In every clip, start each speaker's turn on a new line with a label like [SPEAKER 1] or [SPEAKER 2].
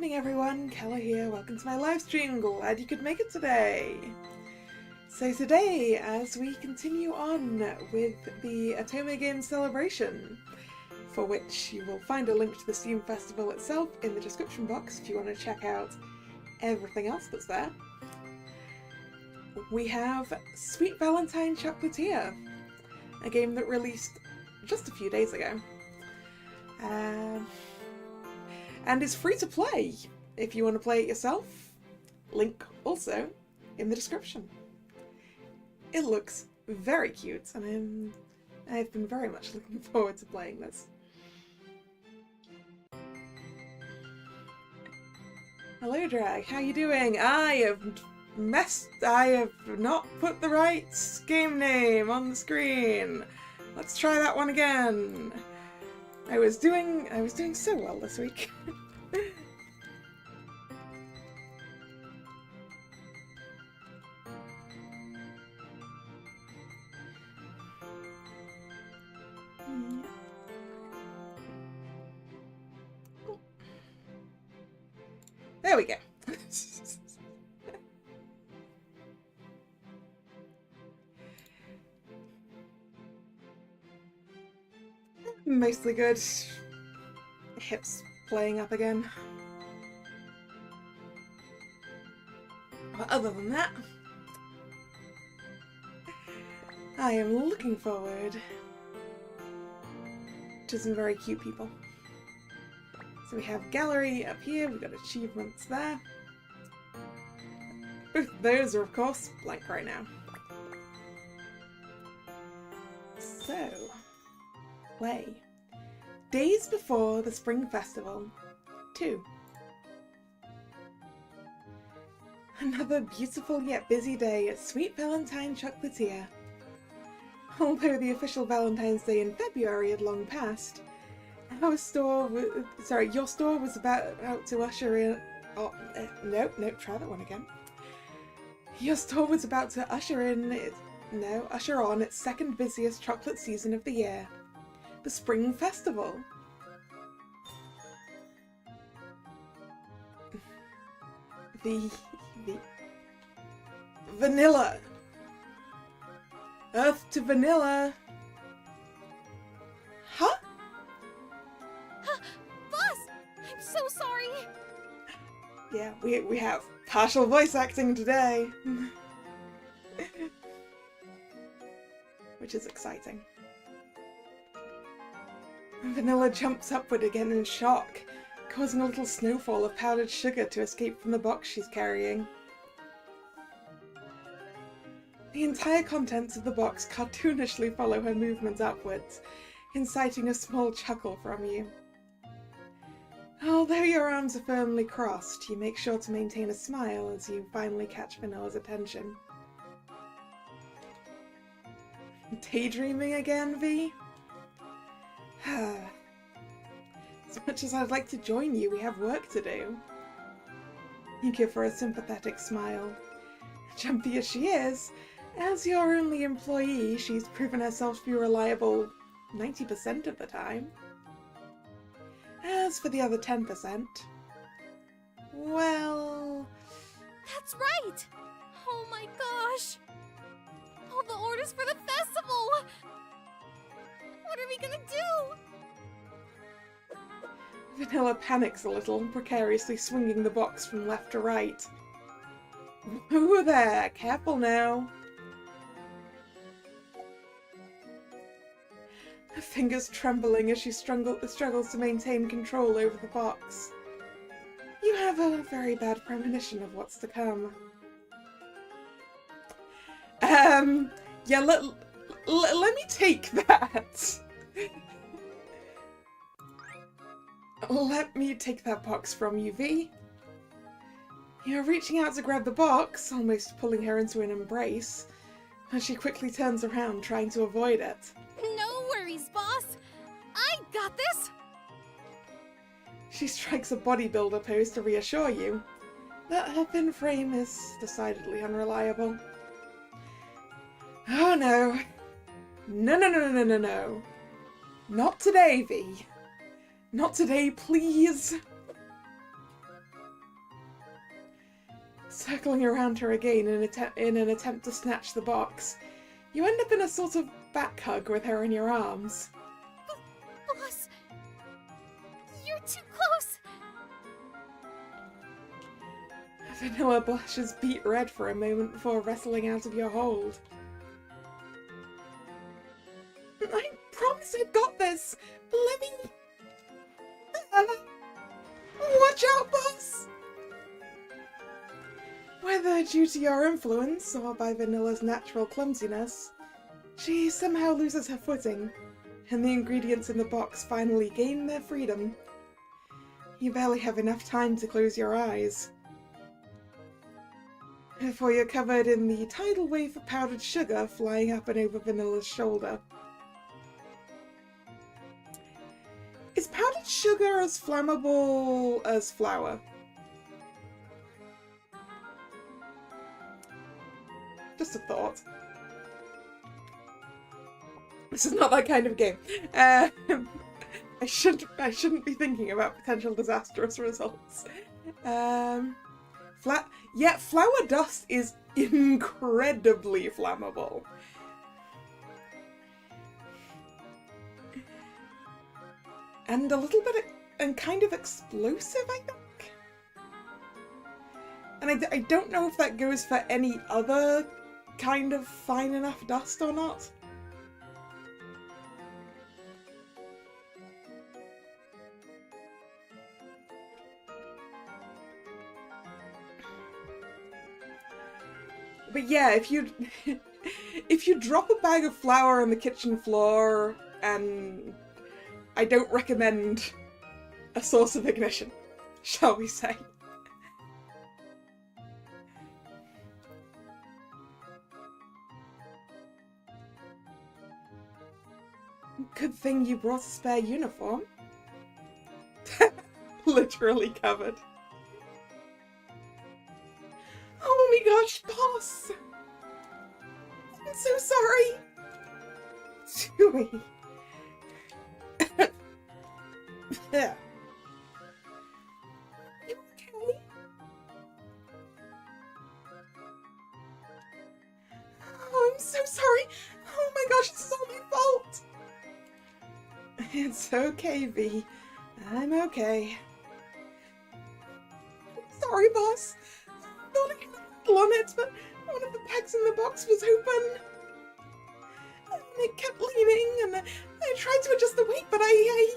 [SPEAKER 1] evening everyone, Kalla here, welcome to my live stream, glad you could make it today. So today, as we continue on with the Otome Games Celebration, for which you will find a link to the Steam Festival itself in the description box if you want to check out everything else that's there, we have Sweet Valentine Chocolatier, a game that released just a few days ago. And is free to play if you want to play it yourself. Link also in the description. It looks very cute, and I've been very much looking forward to playing this. Hello Drag, how you doing? I have not put the right game name on the screen. Let's try that one again. I was doing so well this week. There we go. Mostly good. Hips playing up again. But other than that, I am looking forward to some very cute people. So we have gallery up here, we've got achievements there. Both those are of course blank right now. So, play. Days before the Spring Festival 2. Another beautiful yet busy day at Sweet Valentine Chocolatier. Although the official Valentine's Day in February had long passed, your store was about to usher in... Oh, nope, try that one again. Your store was about to usher on its second busiest chocolate season of the year. The Spring Festival. The vanilla. Earth to vanilla. Huh?
[SPEAKER 2] Boss! I'm so sorry!
[SPEAKER 1] Yeah, we have partial voice acting today. Which is exciting. Vanilla jumps upward again in shock, causing a little snowfall of powdered sugar to escape from the box she's carrying. The entire contents of the box cartoonishly follow her movements upwards, inciting a small chuckle from you. Although your arms are firmly crossed, you make sure to maintain a smile as you finally catch Vanilla's attention. Daydreaming again, V? As much as I'd like to join you, we have work to do. You give her a sympathetic smile. Jumpy as she is, as your only employee, she's proven herself to be reliable 90% of the time. As for the other 10%, well...
[SPEAKER 2] That's right! Oh my gosh! All the orders for the festival! What are we gonna do?
[SPEAKER 1] Vanilla panics a little, precariously swinging the box from left to right. Ooh there, careful now. Her fingers trembling as she struggles to maintain control over the box. You have a very bad premonition of what's to come. Yeah, let me take that. Let me take that box from you, V. You're reaching out to grab the box, almost pulling her into an embrace, as she quickly turns around, trying to avoid it.
[SPEAKER 2] No worries, boss! I got this!
[SPEAKER 1] She strikes a bodybuilder pose to reassure you, but her thin frame is decidedly unreliable. Oh no. No. Not today, V. Not today, please. Circling around her again in an attempt to snatch the box, you end up in a sort of back hug with her in your arms.
[SPEAKER 2] Boss, you're too close.
[SPEAKER 1] Vanilla blushes beet red for a moment before wrestling out of your hold. I promise I've got this! Let me... watch out, boss! Whether due to your influence or by Vanilla's natural clumsiness, she somehow loses her footing, and the ingredients in the box finally gain their freedom. You barely have enough time to close your eyes before you're covered in the tidal wave of powdered sugar flying up and over Vanilla's shoulder. Is powdered sugar as flammable as flour? Just a thought. This is not that kind of game. I shouldn't be thinking about potential disastrous results. Flour dust is incredibly flammable. And a little bit and kind of explosive, I think. And I don't know if that goes for any other kind of fine enough dust or not. But yeah, if you drop a bag of flour on the kitchen floor, and I don't recommend a source of ignition, shall we say. Good thing you brought a spare uniform. Literally covered. Oh my gosh, boss! I'm so sorry! Chewy. Yeah. You okay? Oh, I'm so sorry! Oh my gosh, this is all my fault! It's okay, V. I'm okay. Sorry, boss. I thought I could handle on it, but one of the bags in the box was open. And it kept leaning, and I tried to adjust the weight, but I...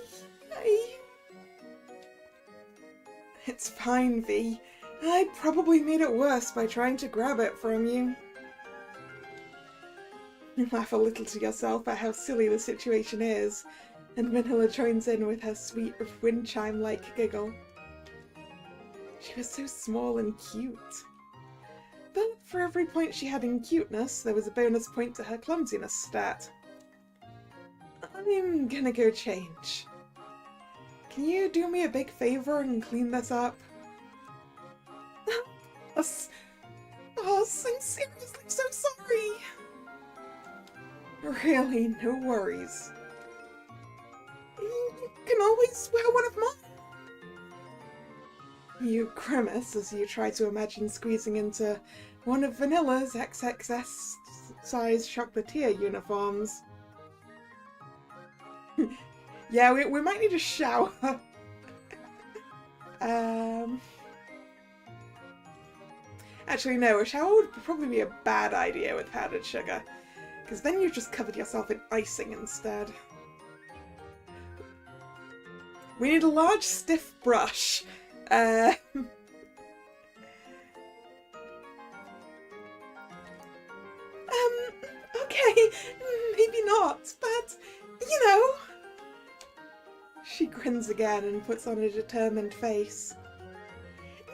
[SPEAKER 1] It's fine, V. I probably made it worse by trying to grab it from you. You laugh a little to yourself at how silly the situation is, and Vanilla joins in with her sweet wind chime-like giggle. She was so small and cute. But for every point she had in cuteness, there was a bonus point to her clumsiness stat. I'm gonna go change. Can you do me a big favor and clean this up? Boss, I'm seriously so sorry. Really, no worries. You can always wear one of mine. You grimace as you try to imagine squeezing into one of Vanilla's XXS size chocolatier uniforms. Yeah, we might need a shower. Actually, no, a shower would probably be a bad idea with powdered sugar, because then you've just covered yourself in icing instead. We need a large, stiff brush. Okay, maybe not, but, you know. She grins again and puts on a determined face.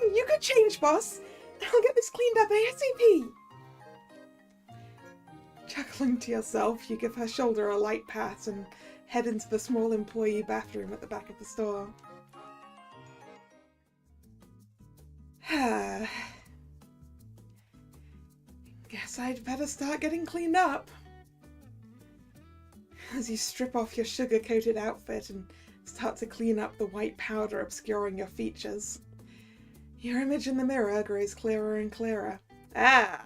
[SPEAKER 1] You could change, boss. I'll get this cleaned up ASAP. Chuckling to yourself, you give her shoulder a light pat and head into the small employee bathroom at the back of the store. Guess I'd better start getting cleaned up. As you strip off your sugar-coated outfit and start to clean up the white powder obscuring your features, Your image in the mirror grows clearer and clearer. Ah!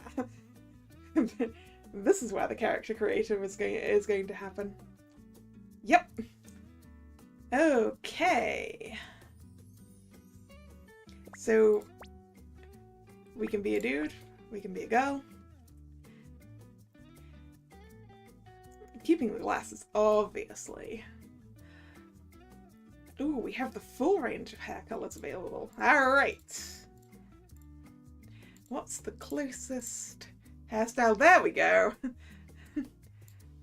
[SPEAKER 1] This is where the character creator is going to happen. Yep. Okay. So, we can be a dude, we can be a girl. Keeping the glasses, obviously. Ooh, we have the full range of hair colours available. Alright. What's the closest hairstyle? There we go.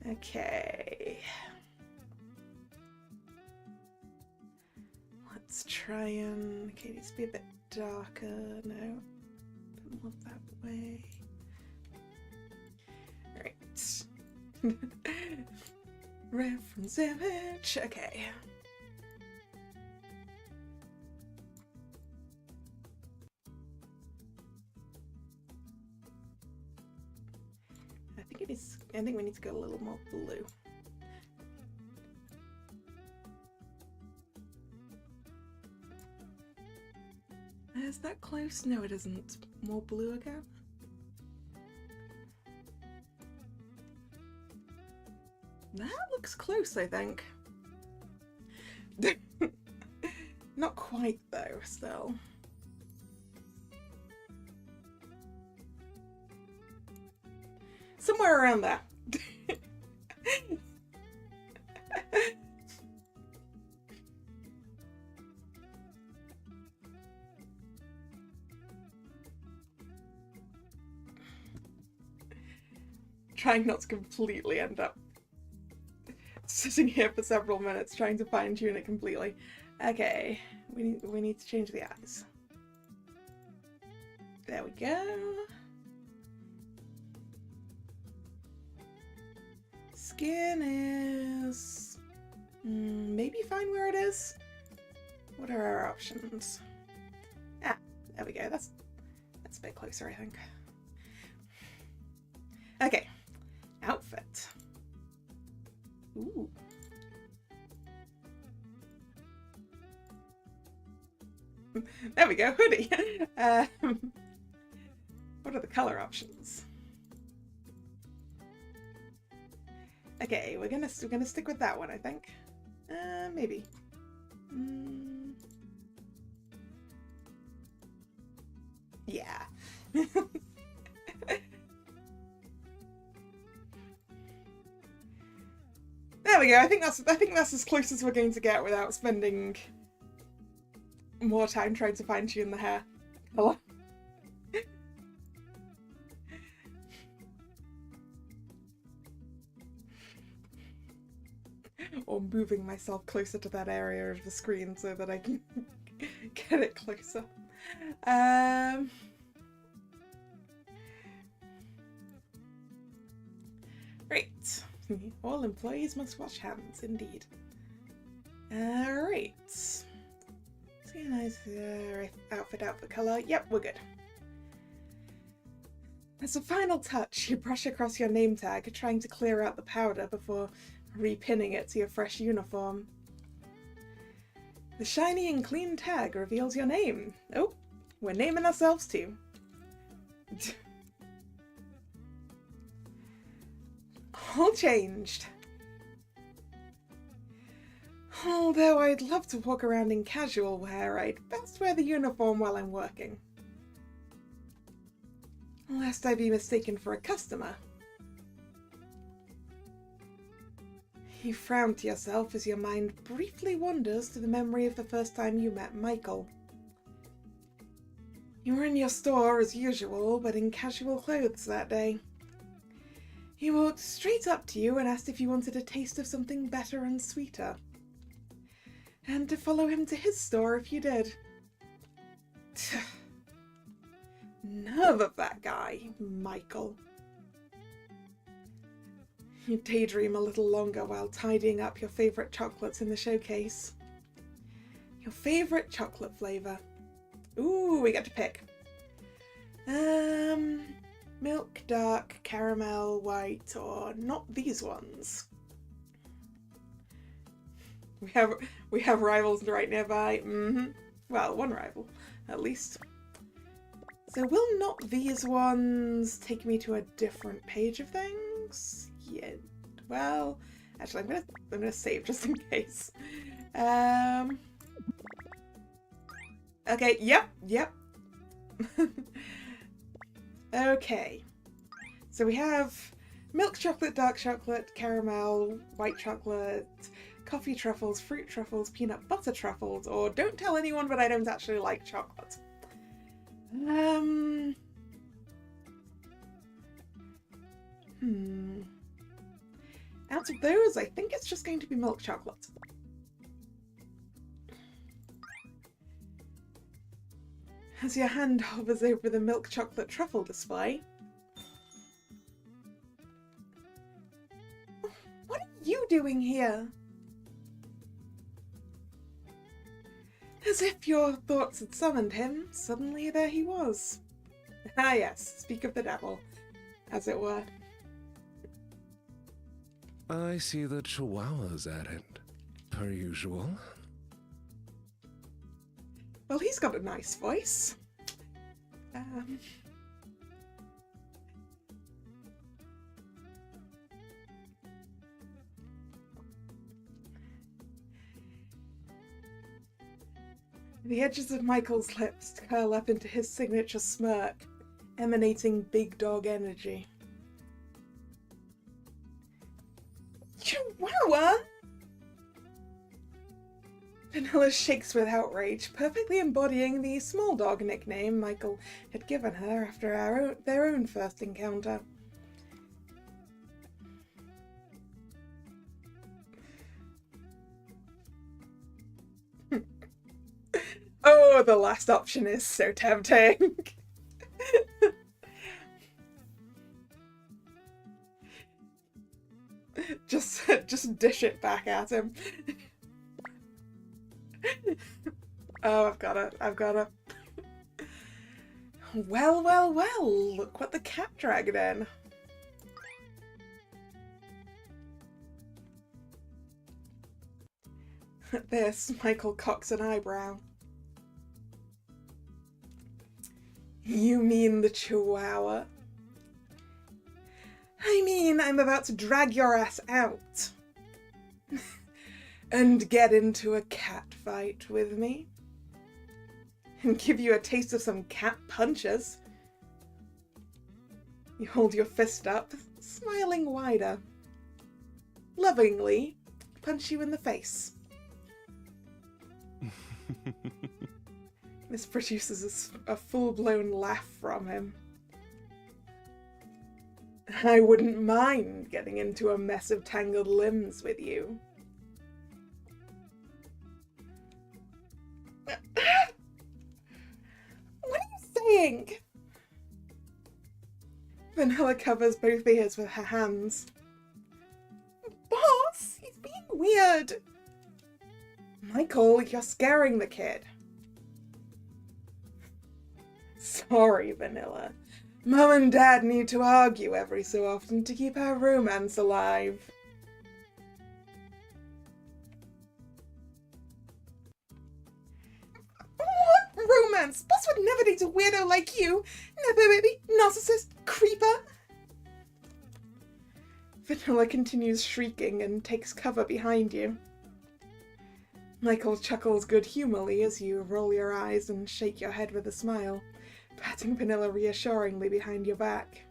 [SPEAKER 1] Okay. Let's try and... Okay, needs to be a bit darker. No. Don't want that way. Right. Reference image. Okay. I think we need to go a little more blue. Is that close? No, it isn't. More blue again? That looks close, I think. Not quite, though, still. Somewhere around there. Trying not to completely end up sitting here for several minutes trying to fine-tune it completely. Okay, we need to change the eyes. There we go. Skin is maybe fine where it is. What are our options? Ah, there we go. That's a bit closer, I think. Okay, outfit. Ooh. There we go, hoodie. What are the color options? Okay, we're gonna stick with that one, I think. Maybe. Yeah. There we go. I think that's as close as we're going to get without spending more time trying to fine-tune the hair color. Or moving myself closer to that area of the screen so that I can get it closer. Right. All employees must wash hands, indeed. Alright. See a nice outfit color. Yep, we're good. As a final touch, you brush across your name tag, trying to clear out the powder before repinning it to your fresh uniform. The shiny and clean tag reveals your name. Oh, we're naming ourselves too. All changed. Although I'd love to walk around in casual wear, I'd best wear the uniform while I'm working. Lest I be mistaken for a customer. You frown to yourself as your mind briefly wanders to the memory of the first time you met Michael. You were in your store as usual, but in casual clothes that day. He walked straight up to you and asked if you wanted a taste of something better and sweeter. And to follow him to his store if you did. Nerve of that guy, Michael. You daydream a little longer while tidying up your favourite chocolates in the showcase. Your favourite chocolate flavour. Ooh, we get to pick. Milk, dark, caramel, white, or not these ones. We have rivals right nearby. Well, one rival, at least. So will not these ones take me to a different page of things? Yeah. Well, actually, I'm gonna save just in case. Okay. Yep. Okay. So we have milk chocolate, dark chocolate, caramel, white chocolate, coffee truffles, fruit truffles, peanut butter truffles, or don't tell anyone, but I don't actually like chocolate. Out of those, I think it's just going to be milk chocolate. As your hand hovers over the milk chocolate truffle display. What are you doing here? As if your thoughts had summoned him, suddenly there he was. Ah yes, speak of the devil, as it were.
[SPEAKER 3] I see the Chihuahua's at it, per usual.
[SPEAKER 1] Well, he's got a nice voice. The edges of Michael's lips curl up into his signature smirk, emanating big dog energy. Chihuahua? Vanilla shakes with outrage, perfectly embodying the small dog nickname Michael had given her after their own first encounter. Oh, the last option is so tempting. Just dish it back at him. Oh, I've got it. Well, look what the cat dragged in. At this, Michael cocks an eyebrow. You mean the Chihuahua? I mean, I'm about to drag your ass out. And get into a cat fight with me. And give you a taste of some cat punches. You hold your fist up, smiling wider. Lovingly, punch you in the face. This produces a full-blown laugh from him. I wouldn't mind getting into a mess of tangled limbs with you. What are you saying? Vanilla covers both ears with her hands. Boss, he's being weird. Michael, you're scaring the kid. Sorry, Vanilla. Mum and Dad need to argue every so often to keep our romance alive. What romance? Boss would never date a weirdo like you. Never, baby. Narcissist. Creeper. Vanilla continues shrieking and takes cover behind you. Michael chuckles good-humouredly as you roll your eyes and shake your head with a smile, patting Vanilla reassuringly behind your back.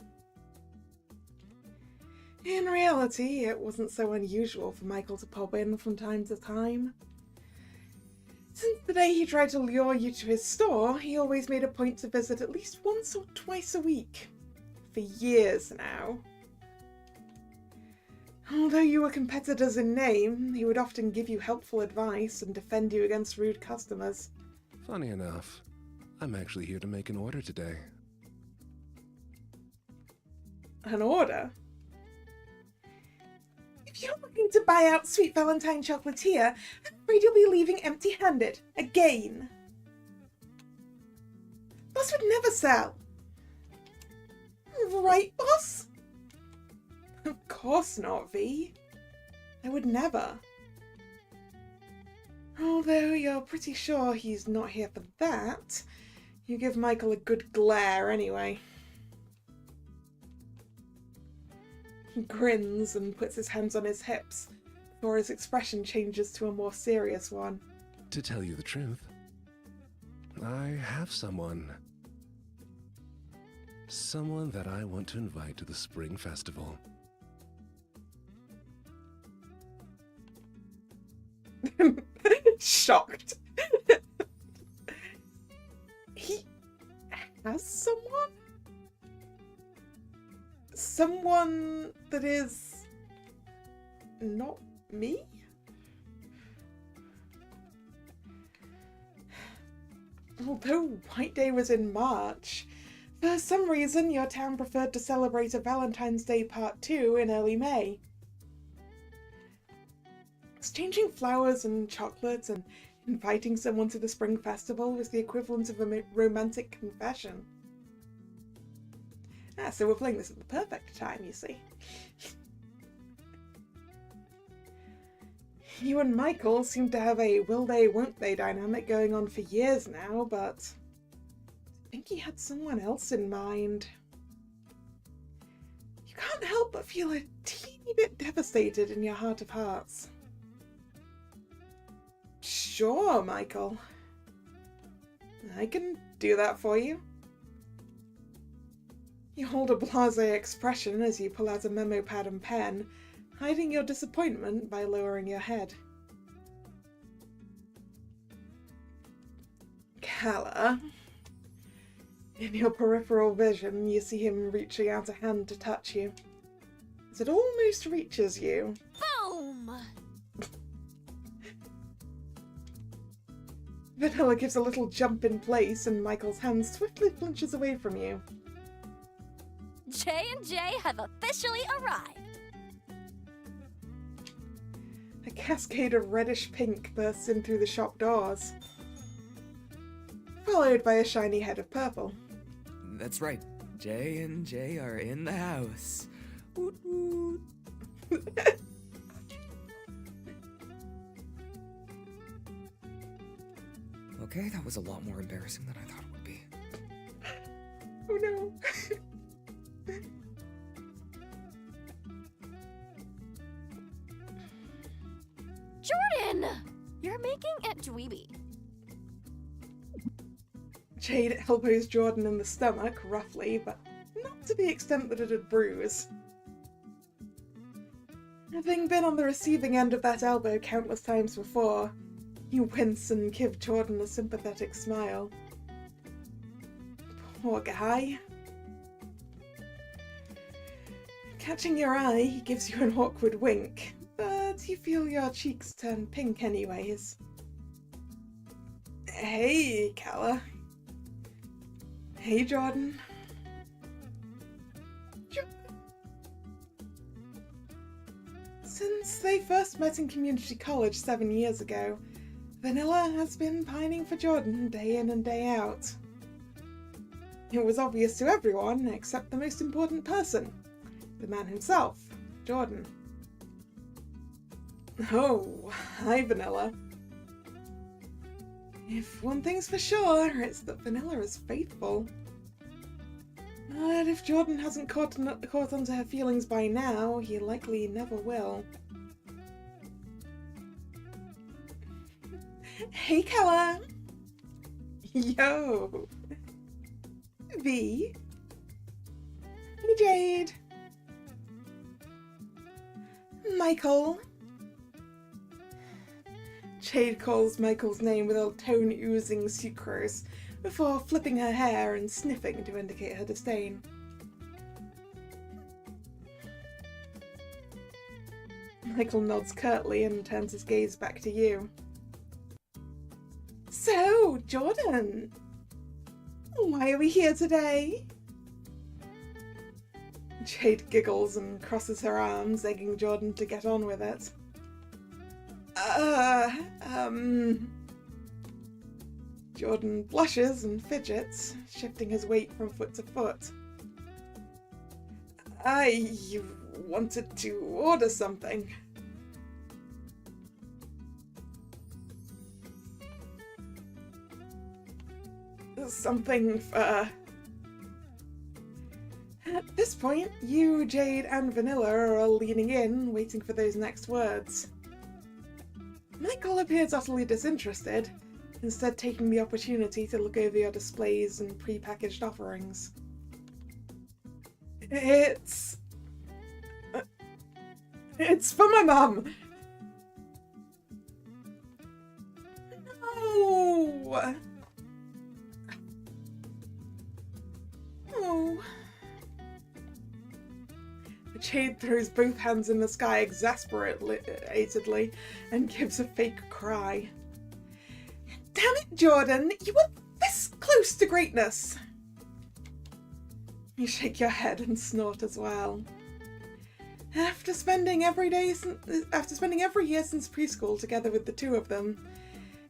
[SPEAKER 1] In reality, it wasn't so unusual for Michael to pop in from time to time. Since the day he tried to lure you to his store, he always made a point to visit at least once or twice a week. For years now. Although you were competitors in name, he would often give you helpful advice and defend you against rude customers.
[SPEAKER 3] Funny enough, I'm actually here to make an order today.
[SPEAKER 1] An order? If you're looking to buy out Sweet Valentine Chocolatier, I'm afraid you'll be leaving empty-handed. Again. Boss would never sell. Right, boss? Of course not, V. I would never. Although you're pretty sure he's not here for that, You give Michael a good glare anyway. He grins and puts his hands on his hips before his expression changes to a more serious one.
[SPEAKER 3] To tell you the truth, I have someone. Someone that I want to invite to the spring festival.
[SPEAKER 1] Shocked. He has someone? Someone that is not me? Although White Day was in March, for some reason your town preferred to celebrate a Valentine's Day Part 2 in early May. Exchanging flowers and chocolates and inviting someone to the spring festival was the equivalent of a romantic confession. So we're playing this at the perfect time, you see. You and Michael seem to have a will they, won't they dynamic going on for years now, but I think he had someone else in mind. You can't help but feel a teeny bit devastated in your heart of hearts. Sure, Michael. I can do that for you. You hold a blasé expression as you pull out a memo pad and pen, hiding your disappointment by lowering your head. Kalla. In your peripheral vision, you see him reaching out a hand to touch you. As it almost reaches you.
[SPEAKER 2] Boom!
[SPEAKER 1] Vanilla gives a little jump in place and Michael's hand swiftly flinches away from you.
[SPEAKER 2] J&J have officially arrived.
[SPEAKER 1] A cascade of reddish pink bursts in through the shop doors, followed by a shiny head of purple.
[SPEAKER 4] That's right. J&J are in the house. Woot woot. Okay, that was a lot more embarrassing than I thought it would be.
[SPEAKER 1] Oh no.
[SPEAKER 2] Jordan! You're making it dweeby.
[SPEAKER 1] Jade elbows Jordan in the stomach, roughly, but not to the extent that it'd bruise. Having been on the receiving end of that elbow countless times before, you wince and give Jordan a sympathetic smile. Poor guy. Catching your eye, he gives you an awkward wink, but you feel your cheeks turn pink anyways. Hey, Kalla. Hey, Jordan. Since they first met in community college 7 years ago, Vanilla has been pining for Jordan day in and day out. It was obvious to everyone except the most important person, the man himself, Jordan. Oh, hi, Vanilla. If one thing's for sure, it's that Vanilla is faithful. But if Jordan hasn't caught onto her feelings by now, he likely never will. Hey, Kalla! Yo! V? Hey, Jade! Michael! Jade calls Michael's name with a tone oozing sucrose, before flipping her hair and sniffing to indicate her disdain. Michael nods curtly and turns his gaze back to you. So, Jordan, why are we here today? Jade giggles and crosses her arms, egging Jordan to get on with it. Jordan blushes and fidgets, shifting his weight from foot to foot. I wanted to order something. something for... At this point, you, Jade, and Vanilla are all leaning in, waiting for those next words. Michael appears utterly disinterested, instead taking the opportunity to look over your displays and pre-packaged offerings. It's for my mum! No! Oh. Jade throws both hands in the sky exasperatedly and gives a fake cry. Damn it, Jordan! You were this close to greatness! You shake your head and snort as well. After spending every year since preschool together with the two of them,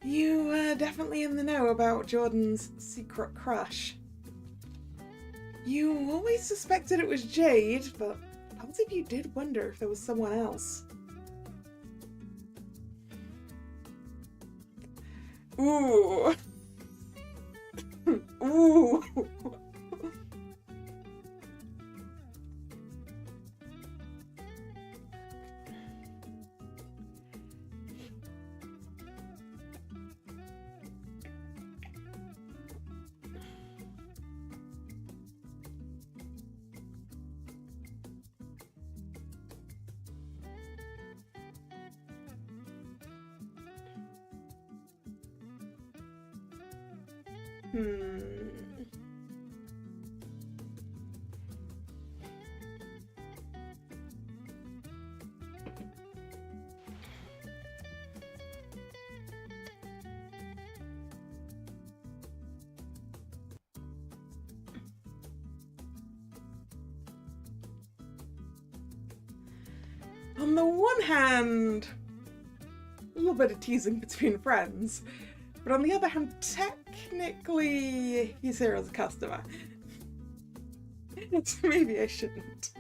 [SPEAKER 1] you were definitely in the know about Jordan's secret crush. You always suspected it was Jade, but part of you did wonder if there was someone else. Ooh. Ooh. On the one hand, a little bit of teasing between friends, but on the other hand, technically, he's here as a customer. So maybe I shouldn't.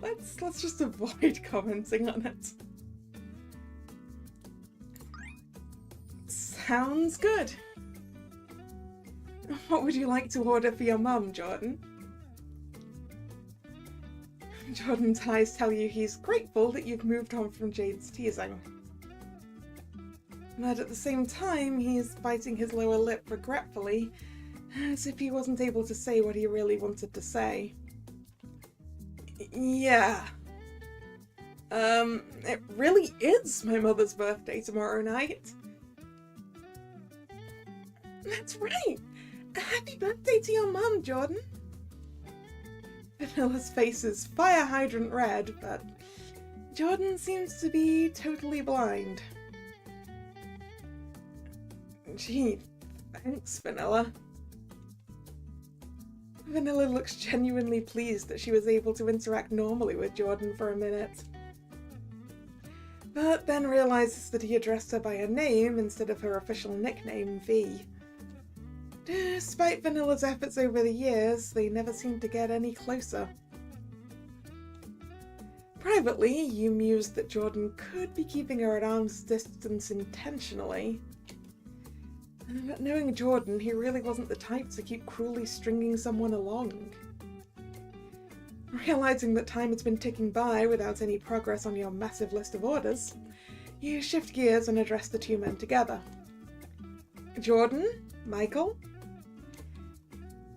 [SPEAKER 1] Let's just avoid commenting on it. Sounds good. What would you like to order for your mum, Jordan? Jordan's eyes tell you he's grateful that you've moved on from Jade's teasing. But at the same time, he's biting his lower lip regretfully, as if he wasn't able to say what he really wanted to say. Yeah. It really is my mother's birthday tomorrow night. That's right! Happy birthday to your mum, Jordan! Vanilla's face is fire hydrant red, but Jordan seems to be totally blind. Gee, thanks, Vanilla. Vanilla looks genuinely pleased that she was able to interact normally with Jordan for a minute. But then realizes that he addressed her by her name instead of her official nickname, V. Despite Vanilla's efforts over the years, they never seemed to get any closer. Privately, you mused that Jordan could be keeping her at arm's distance intentionally. But knowing Jordan, he really wasn't the type to keep cruelly stringing someone along. Realizing that time has been ticking by without any progress on your massive list of orders, you shift gears and address the two men together. Jordan? Michael?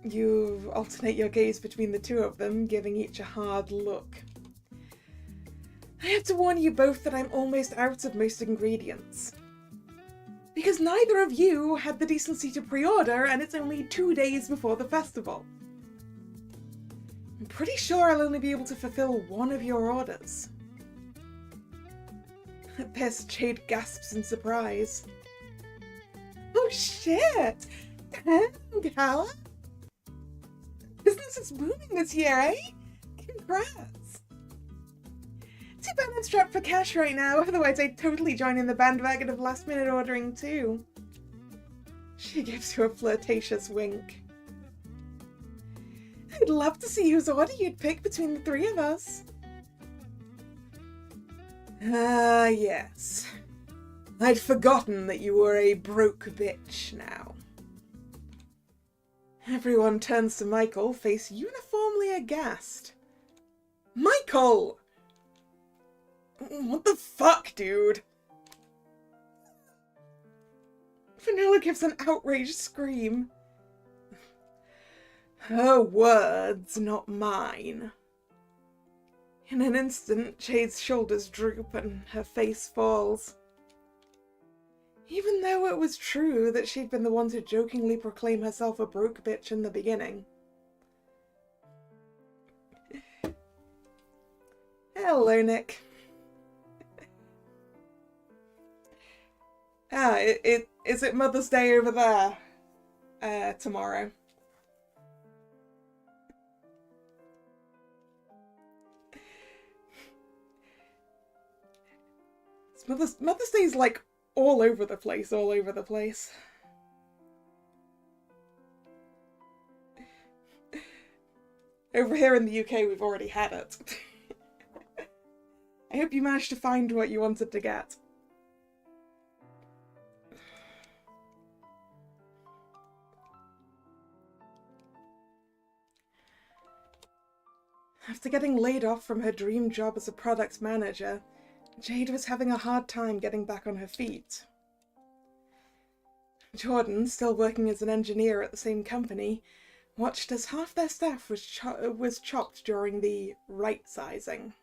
[SPEAKER 1] You alternate your gaze between the two of them, giving each a hard look. I have to warn you both that I'm almost out of most ingredients. Because neither of you had the decency to pre-order, and it's only 2 days before the festival. I'm pretty sure I'll only be able to fulfill one of your orders. At this, Jade gasps in surprise. Oh shit! Damn, Kalla! Business is booming this year, eh? Congrats! Too bad I'm strapped for cash right now, otherwise I'd totally join in the bandwagon of last-minute ordering too. She gives you a flirtatious wink. I'd love to see whose order you'd pick between the three of us. Ah, yes. I'd forgotten that you were a broke bitch now. Everyone turns to Michael, face uniformly aghast. Michael! What the fuck, dude? Vanilla gives an outraged scream. Her words, not mine. In an instant, Jade's shoulders droop and her face falls. Even though it was true that she'd been the one to jokingly proclaim herself a broke bitch in the beginning. Hello, Nick. Is it Mother's Day over there? Tomorrow. Mother's Day's like all over the place, all over the place. Over here in the UK, we've already had it. I hope you managed to find what you wanted to get. After getting laid off from her dream job as a product manager, Jade was having a hard time getting back on her feet. Jordan, still working as an engineer at the same company, watched as half their staff was chopped during the right-sizing.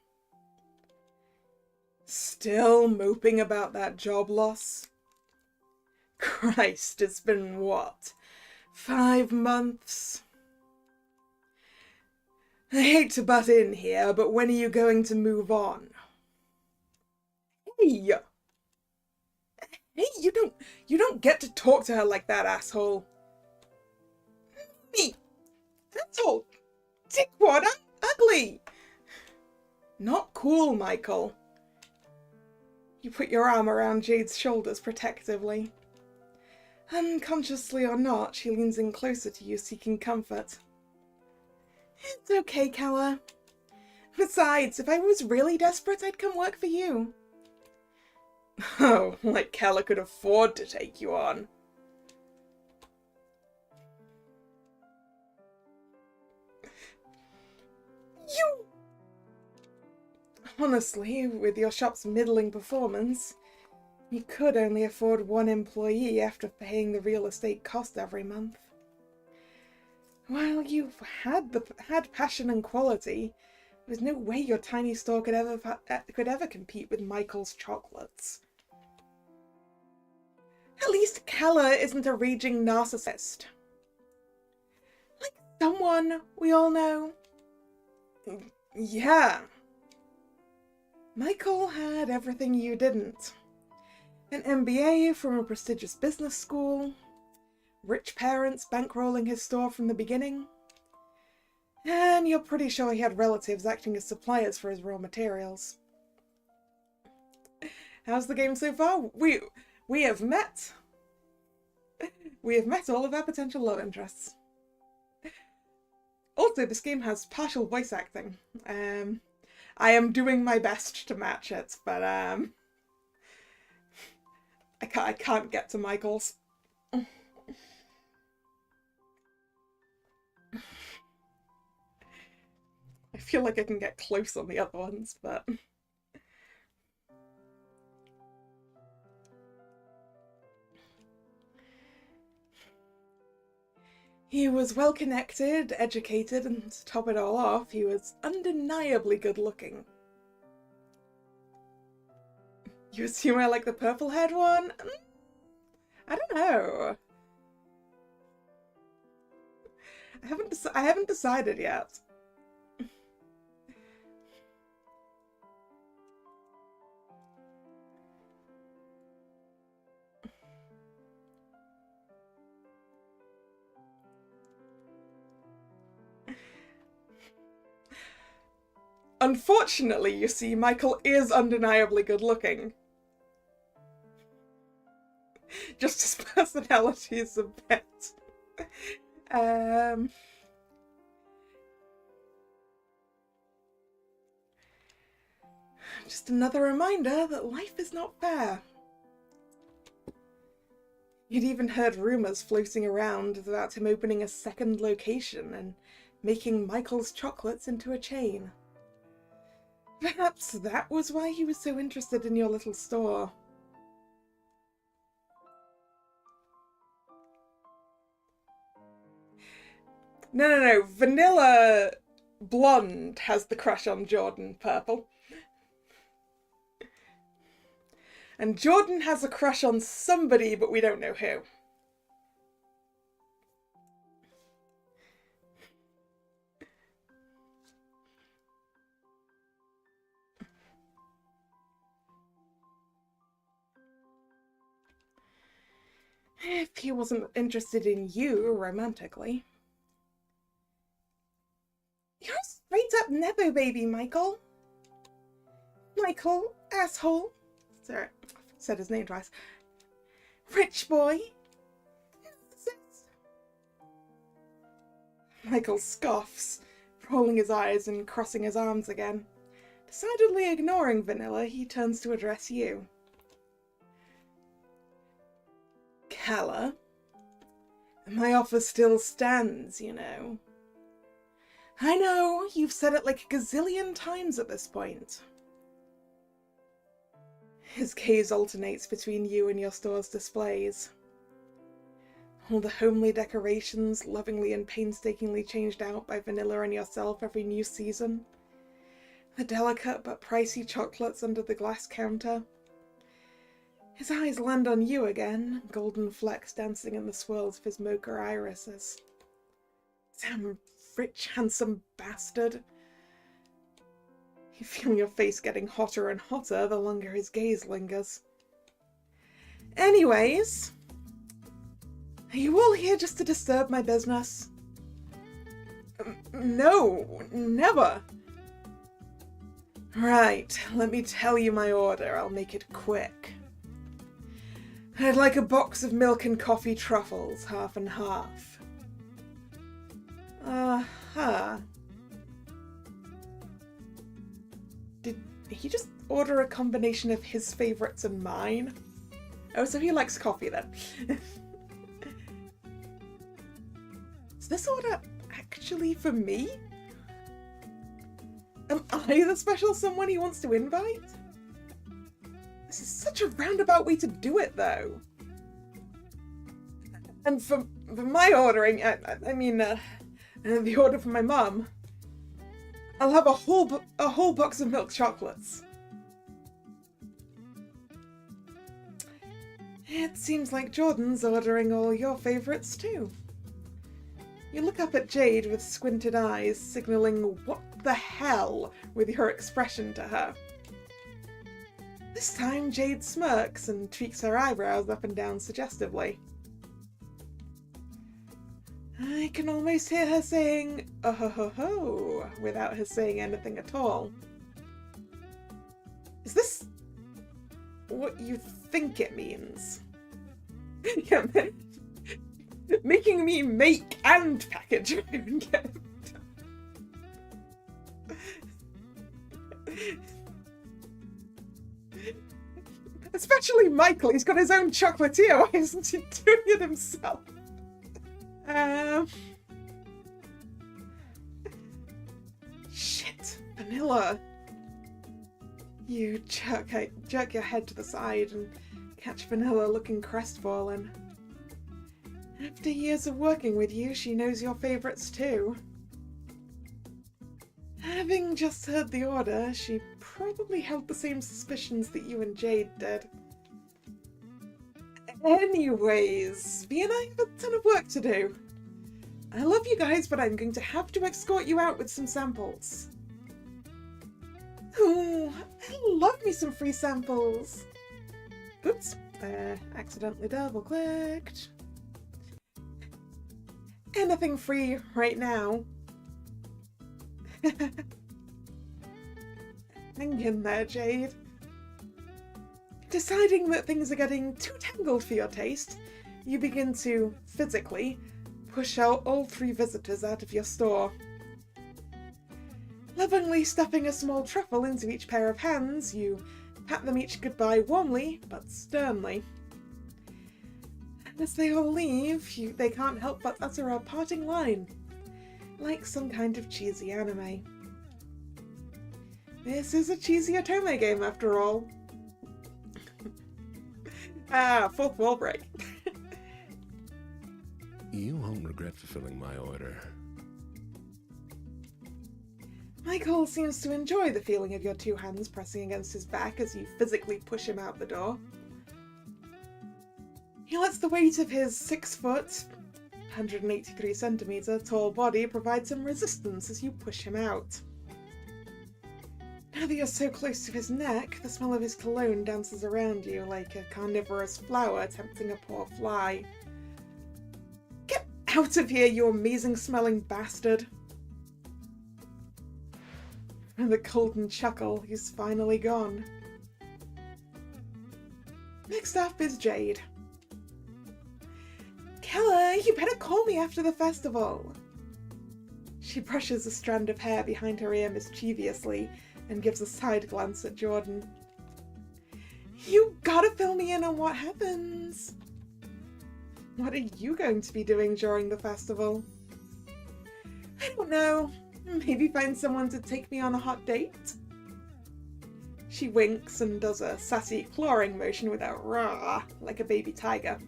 [SPEAKER 1] Still moping about that job loss? Christ, it's been what? 5 months? I hate to butt in here, but when are you going to move on? Hey! Hey, you don't get to talk to her like that, asshole. Me! Asshole! Dickwad, I'm ugly! Not cool, Michael. You put your arm around Jade's shoulders protectively. Unconsciously or not, she leans in closer to you, seeking comfort. It's okay, Kalla. Besides, if I was really desperate, I'd come work for you. Oh, like Kalla could afford to take you on. You! Honestly, with your shop's middling performance, you could only afford 1 employee after paying the real estate cost every month. While you've had passion and quality, there's no way your tiny store could ever compete with Michael's chocolates. At least Kalla isn't a raging narcissist. Like someone we all know. Yeah. Michael had everything you didn't. An MBA from a prestigious business school, rich parents bankrolling his store from the beginning, and you're pretty sure he had relatives acting as suppliers for his raw materials. How's the game so far? We have met all of our potential love interests. Also, this game has partial voice acting. I am doing my best to match it, but I can't get to Michael's. I feel like I can get close on the other ones, but... He was well-connected, educated, and to top it all off, he was undeniably good-looking. You assume I like the purple-haired one? I don't know. I haven't decided yet. Unfortunately, you see, Michael is undeniably good-looking. Just his personality is a bit... Just another reminder that life is not fair. You'd even heard rumours floating around about him opening a second location and making Michael's chocolates into a chain. Perhaps that was why he was so interested in your little store. No. Vanilla Blonde has the crush on Jordan Purple. And Jordan has a crush on somebody, but we don't know who. If he wasn't interested in you romantically. You're a straight up Nepo baby, Michael. Michael, asshole. Sorry, I said his name twice. Rich boy. Michael scoffs, rolling his eyes and crossing his arms again. Decidedly ignoring Vanilla, he turns to address you. Kalla, my offer still stands, you know. I know, you've said it like a gazillion times at this point. His gaze alternates between you and your store's displays. All the homely decorations, lovingly and painstakingly changed out by Vanilla and yourself every new season. The delicate but pricey chocolates under the glass counter. His eyes land on you again, golden flecks dancing in the swirls of his mocha irises. Damn rich, handsome bastard. You feel your face getting hotter and hotter the longer his gaze lingers. Anyways, are you all here just to disturb my business? No, never. Right, let me tell you my order. I'll make it quick. I'd like a box of milk and coffee truffles, half and half. Did he just order a combination of his favourites and mine? Oh, so he likes coffee then. Is this order actually for me? Am I the special someone he wants to invite? This is such a roundabout way to do it, though. And for my ordering, I mean, the order for my mum, I'll have a whole box of milk chocolates. It seems like Jordan's ordering all your favourites too. You look up at Jade with squinted eyes, signalling what the hell with your expression to her. This time Jade smirks and tweaks her eyebrows up and down suggestively. I can almost hear her saying, oh ho ho ho, without her saying anything at all. Is this what you think it means? Yeah, making me make and package my own gift. Especially Michael, he's got his own chocolatier, why isn't he doing it himself? Shit, Vanilla. You jerk your head to the side and catch Vanilla looking crestfallen. After years of working with you, she knows your favourites too. Having just heard the order, she probably held the same suspicions that you and Jade did. Anyways, V and I have a ton of work to do. I love you guys, but I'm going to have to escort you out with some samples. Ooh, I love me some free samples. Oops, accidentally double-clicked. Anything free right now. Hang in there, Jade. Deciding that things are getting too tangled for your taste, you begin to, physically, push out all 3 visitors out of your store. Lovingly stuffing a small truffle into each pair of hands, you pat them each goodbye warmly, but sternly. As they all leave, they can't help but utter a parting line, like some kind of cheesy anime. This is a cheesy Otome game after all. Fourth wall break.
[SPEAKER 3] You won't regret fulfilling my order.
[SPEAKER 1] Michael seems to enjoy the feeling of your two hands pressing against his back as you physically push him out the door. He lets the weight of his 6 foot, 183 centimeter tall body provide some resistance as you push him out. Now that you're so close to his neck, the smell of his cologne dances around you like a carnivorous flower tempting a poor fly. Get out of here, you amazing smelling bastard! And the golden chuckle, he's finally gone. Next up is Jade. Kalla, you better call me after the festival. She brushes a strand of hair behind her ear mischievously and gives a side glance at Jordan. You gotta fill me in on what happens. What are you going to be doing during the festival? I don't know. Maybe find someone to take me on a hot date? She winks and does a sassy clawing motion with a rah, like a baby tiger.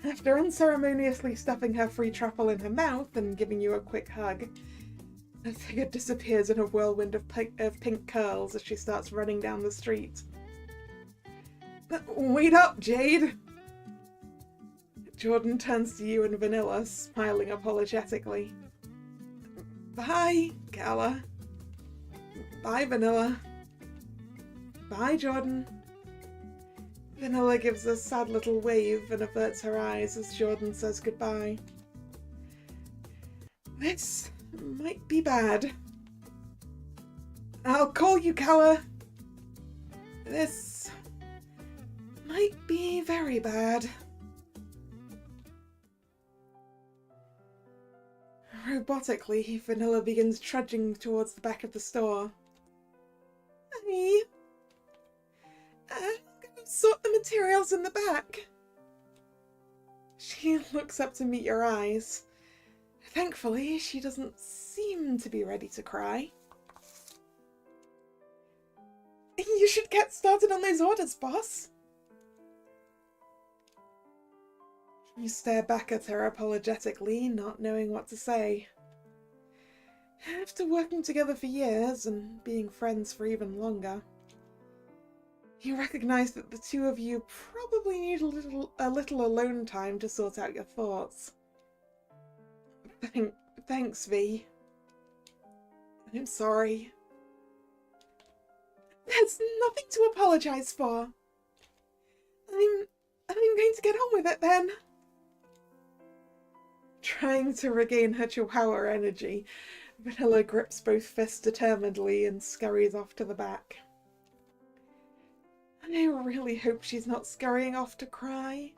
[SPEAKER 1] After unceremoniously stuffing her free truffle in her mouth and giving you a quick hug, the figure disappears in a whirlwind of pink curls as she starts running down the street. Wait up, Jade! Jordan turns to you and Vanilla, smiling apologetically. Bye, Kalla. Bye, Vanilla. Bye, Jordan. Vanilla gives a sad little wave and averts her eyes as Jordan says goodbye. This might be bad. I'll call you, Kalla. This might be very bad. Robotically, Vanilla begins trudging towards the back of the store. Honey, sort the materials in the back. She looks up to meet your eyes. Thankfully, she doesn't seem to be ready to cry. You should get started on those orders, boss. You stare back at her apologetically, not knowing what to say. After working together for years and being friends for even longer, you recognize that the two of you probably need a little alone time to sort out your thoughts. Thanks, V. I'm sorry. There's nothing to apologize for. I'm going to get on with it then. Trying to regain her chihuahua energy, Vanilla grips both fists determinedly and scurries off to the back. I really hope she's not scurrying off to cry.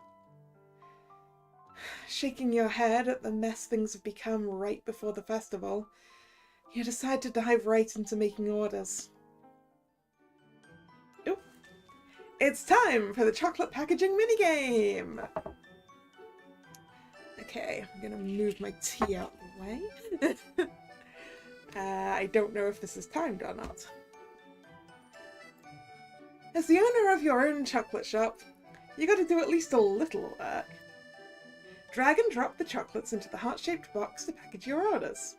[SPEAKER 1] Shaking your head at the mess things have become right before the festival, you decide to dive right into making orders. Oop. It's time for the chocolate packaging minigame! Okay, I'm gonna move my tea out of the way. I don't know if this is timed or not. As the owner of your own chocolate shop, you gotta do at least a little work. Drag and drop the chocolates into the heart-shaped box to package your orders.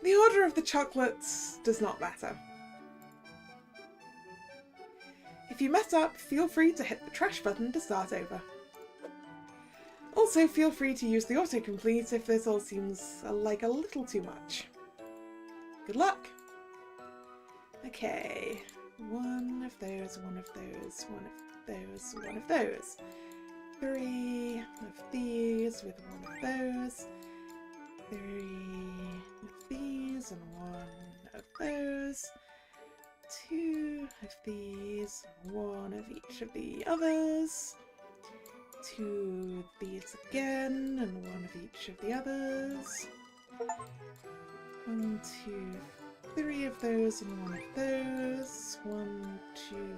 [SPEAKER 1] The order of the chocolates does not matter. If you mess up, feel free to hit the trash button to start over. Also, feel free to use the autocomplete if this all seems like a little too much. Good luck! Okay, one of those, one of those, one of those, one of those. 3 of these with one of those. 3 of these and one of those. 2 of these, one of each of the others. 2 of these again, and one of each of the others. 1, 2, 3 of those and one of those. 1, 2,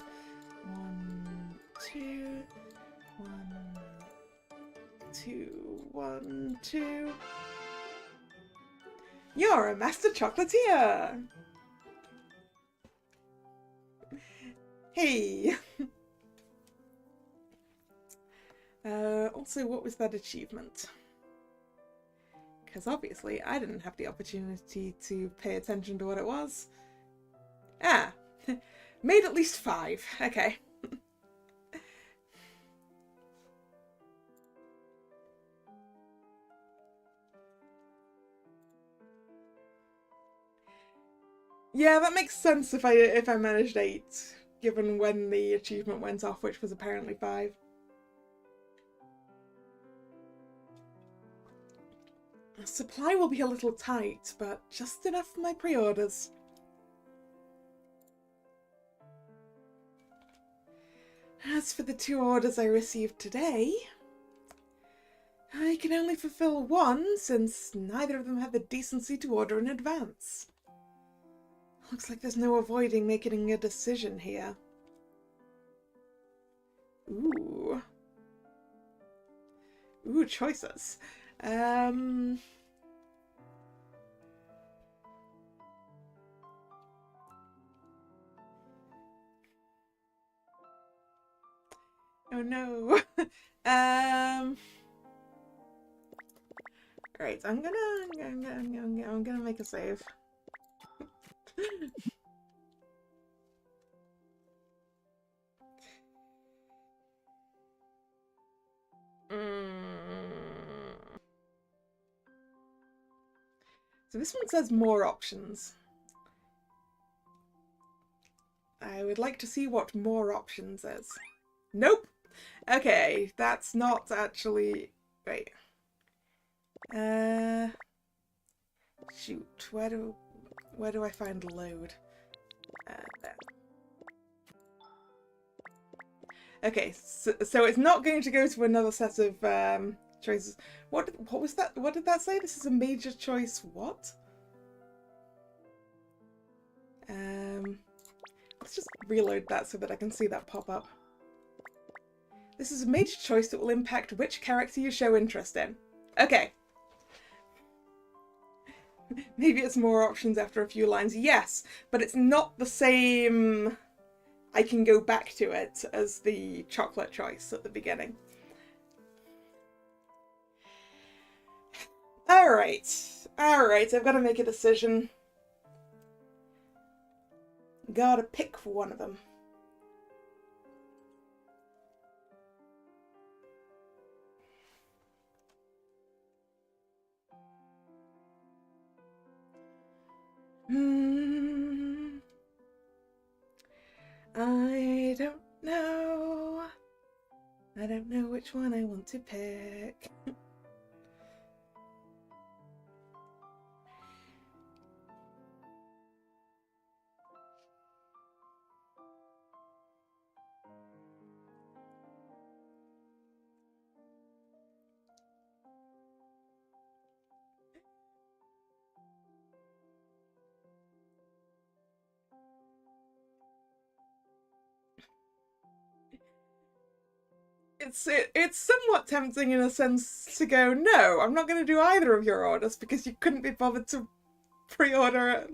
[SPEAKER 1] 1, 2. 1, 2, 1, 2. You're a master chocolatier! Hey! Also, what was that achievement? Because obviously I didn't have the opportunity to pay attention to what it was. Ah! Made at least 5. Okay. Yeah, that makes sense if I managed 8, given when the achievement went off, which was apparently 5. Supply will be a little tight, but just enough for my pre-orders. As for the 2 orders I received today, I can only fulfill 1 since neither of them had the decency to order in advance. Looks like there's no avoiding making a decision here. Ooh. Ooh, choices. Oh no. Great. I'm gonna make a save. So this one says more options. I would like to see what more options is. Nope. Okay, that's not actually... Wait. Shoot. Where do I find load? There. Okay, so it's not going to go to another set of choices. What was that? What did that say? This is a major choice. What? Let's just reload that so that I can see that pop up. This is a major choice that will impact which character you show interest in. Okay. Maybe it's more options after a few lines. Yes, but it's not the same... I can go back to it as the chocolate choice at the beginning. Alright, I've got to make a decision. Gotta pick for one of them. I don't know. I don't know which one I want to pick. It's somewhat tempting in a sense to go, no, I'm not going to do either of your orders because you couldn't be bothered to pre-order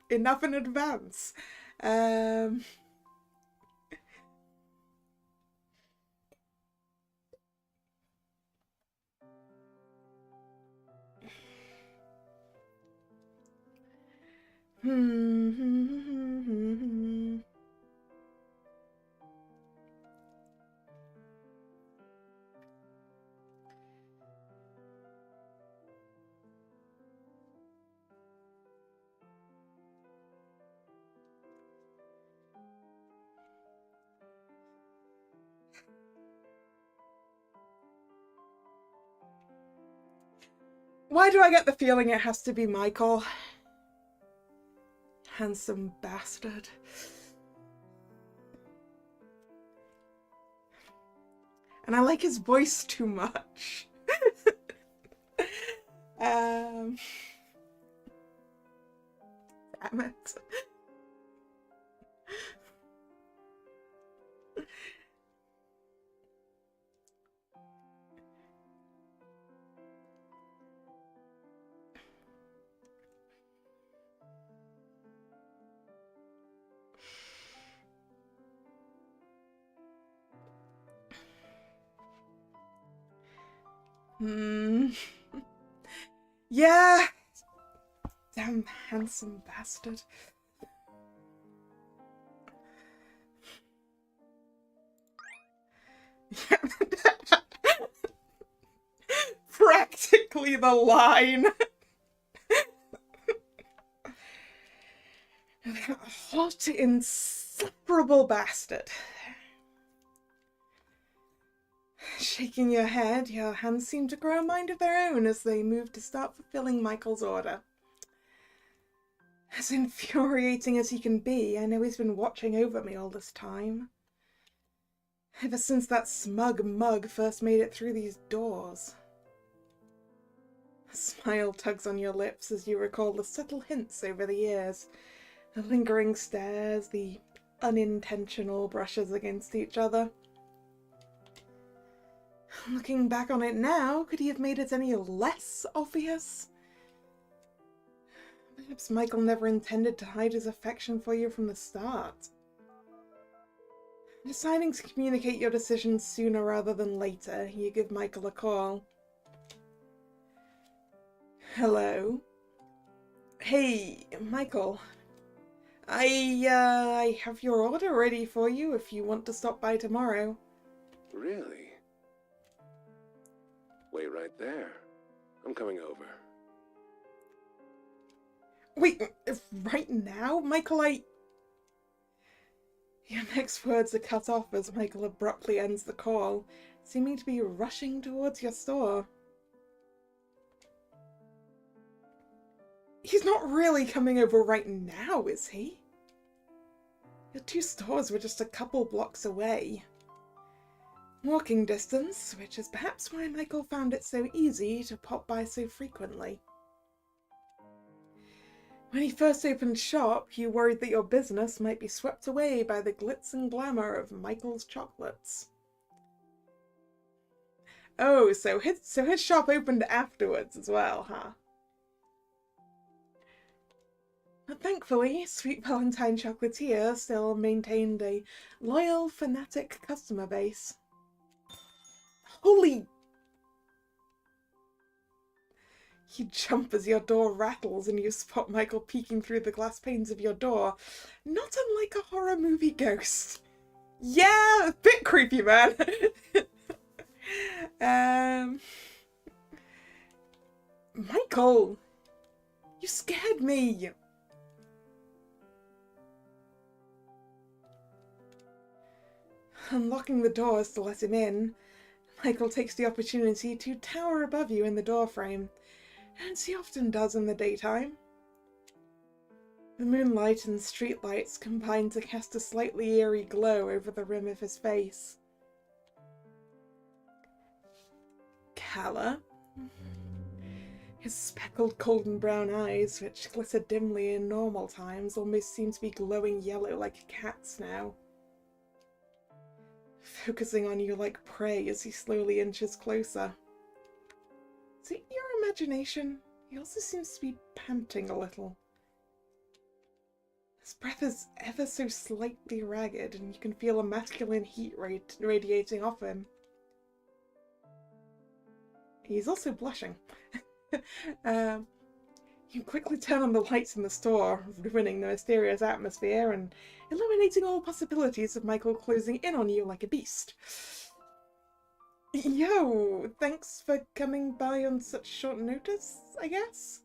[SPEAKER 1] enough in advance. Why do I get the feeling it has to be Michael? Handsome bastard. And I like his voice too much. Damn it. Yeah. Damn handsome bastard. Practically the line. That hot, insufferable bastard. Shaking your head, your hands seem to grow a mind of their own as they move to start fulfilling Michael's order. As infuriating as he can be, I know he's been watching over me all this time. Ever since that smug mug first made it through these doors. A smile tugs on your lips as you recall the subtle hints over the years. The lingering stares, the unintentional brushes against each other. Looking back on it now, could he have made it any less obvious? Perhaps Michael never intended to hide his affection for you from the start. Deciding to communicate your decision sooner rather than later, you give Michael a call. Hello? Hey, Michael. I have your order ready for you if you want to stop by tomorrow.
[SPEAKER 3] Really? Wait right there. I'm coming over.
[SPEAKER 1] Wait, right now? Michael, Your next words are cut off as Michael abruptly ends the call, seeming to be rushing towards your store. He's not really coming over right now, is he? Your two stores were just a couple blocks away. Walking distance, which is perhaps why Michael found it so easy to pop by so frequently. When he first opened shop, you worried that your business might be swept away by the glitz and glamour of Michael's chocolates. Oh, so his shop opened afterwards as well, huh? But thankfully, Sweet Valentine Chocolatier still maintained a loyal, fanatic customer base. Holy... You jump as your door rattles and you spot Michael peeking through the glass panes of your door, not unlike a horror movie ghost. Yeah, a bit creepy, man. Michael, you scared me. Unlocking the doors to let him in, Michael takes the opportunity to tower above you in the doorframe, as he often does in the daytime. The moonlight and streetlights combine to cast a slightly eerie glow over the rim of his face. Kalla? His speckled golden brown eyes, which glitter dimly in normal times, almost seem to be glowing yellow like a cat's now. Focusing on you like prey as he slowly inches closer. Is it your imagination? He also seems to be panting a little. His breath is ever so slightly ragged, and you can feel a masculine heat radiating off him. He's also blushing. You quickly turn on the lights in the store, ruining the mysterious atmosphere and illuminating all possibilities of Michael closing in on you like a beast. Yo, thanks for coming by on such short notice, I guess?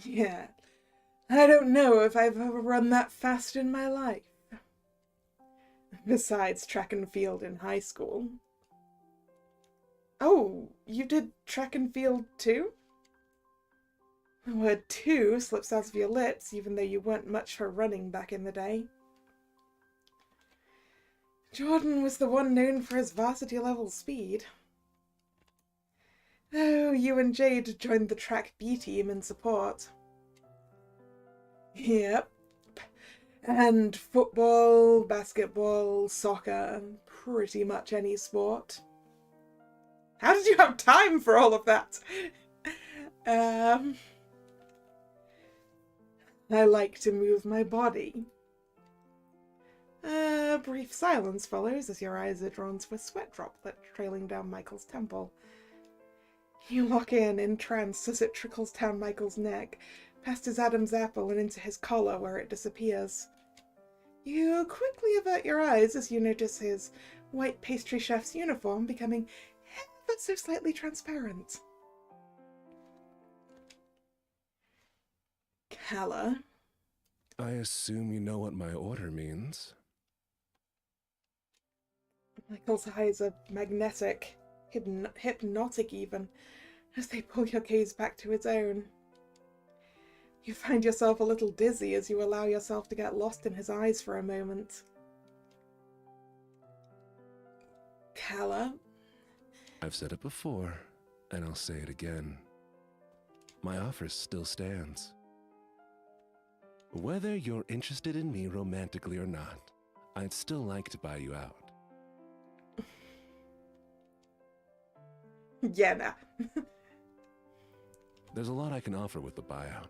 [SPEAKER 1] Yeah, I don't know if I've ever run that fast in my life. Besides track and field in high school. Oh, you did track and field too? The word "too" slips out of your lips, even though you weren't much for running back in the day. Jordan was the one known for his varsity-level speed. Oh, you and Jade joined the track B team in support. Yep. And football, basketball, soccer, pretty much any sport. How did you have time for all of that? I like to move my body. A brief silence follows as your eyes are drawn to a sweat droplet trailing down Michael's temple. You lock in, entranced, as it trickles down Michael's neck, past his Adam's apple and into his collar where it disappears. You quickly avert your eyes as you notice his white pastry chef's uniform becoming ever so slightly transparent. Kalla.
[SPEAKER 3] I assume you know what my order means.
[SPEAKER 1] Michael's eyes are magnetic, hypnotic even, as they pull your gaze back to its own. You find yourself a little dizzy as you allow yourself to get lost in his eyes for a moment. Kalla.
[SPEAKER 3] I've said it before, and I'll say it again. My offer still stands. Whether you're interested in me romantically or not, I'd still like to buy you out.
[SPEAKER 1] Yeah, nah.
[SPEAKER 3] There's a lot I can offer with the buyout,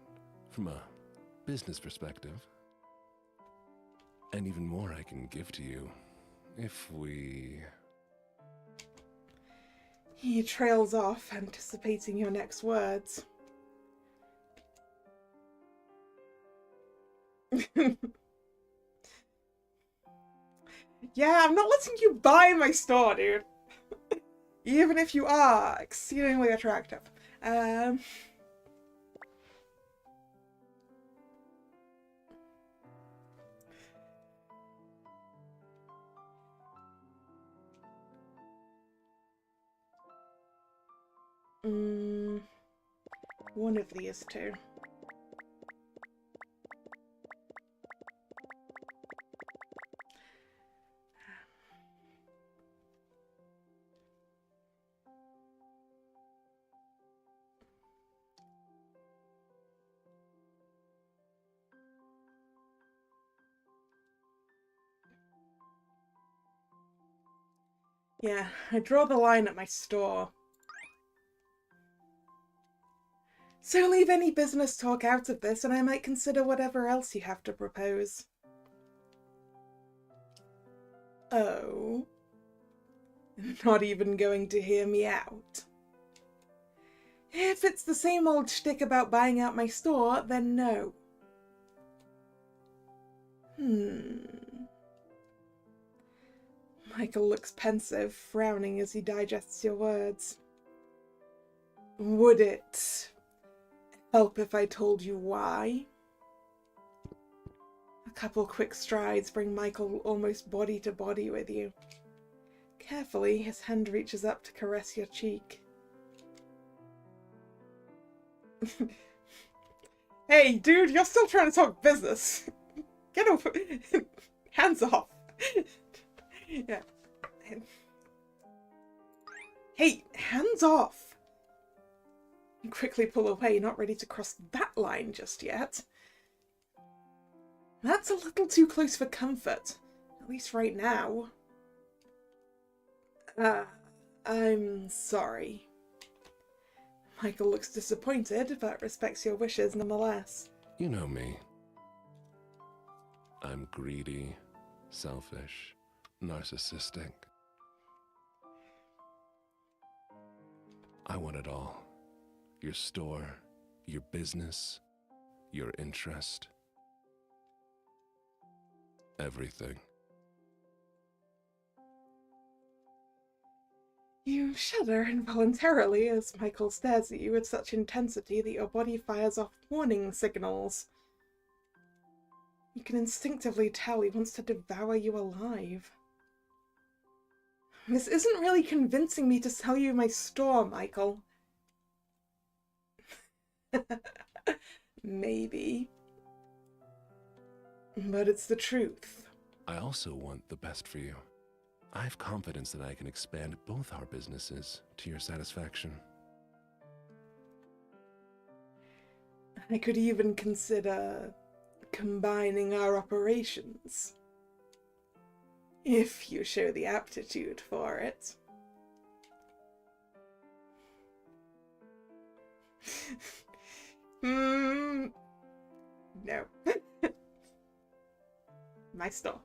[SPEAKER 3] from a business perspective. And even more I can give to you, if we...
[SPEAKER 1] He trails off, anticipating your next words. Yeah, I'm not letting you buy my store, dude. Even if you are exceedingly attractive. One of these two. Yeah, I draw the line at my store. So leave any business talk out of this and I might consider whatever else you have to propose. Oh? Not even going to hear me out? If it's the same old shtick about buying out my store, then no. Michael looks pensive, frowning as he digests your words. Would it help if I told you why? A couple quick strides bring Michael almost body to body with you. Carefully, his hand reaches up to caress your cheek. Hey, dude, you're still trying to talk business. Get over... Hands off. Yeah. Hey, hands off. You quickly pull away, not ready to cross that line just yet. That's a little too close for comfort, at least right now. I'm sorry. Michael looks disappointed, but respects your wishes nonetheless.
[SPEAKER 3] You know me. I'm greedy, selfish, narcissistic. I want it all. Your store, your business, your interest. Everything.
[SPEAKER 1] You shudder involuntarily as Michael stares at you with such intensity that your body fires off warning signals. You can instinctively tell he wants to devour you alive. This isn't really convincing me to sell you my store, Michael. Maybe. But it's the truth.
[SPEAKER 3] I also want the best for you. I have confidence that I can expand both our businesses to your satisfaction.
[SPEAKER 1] I could even consider combining our operations. If you show the aptitude for it. No. My store.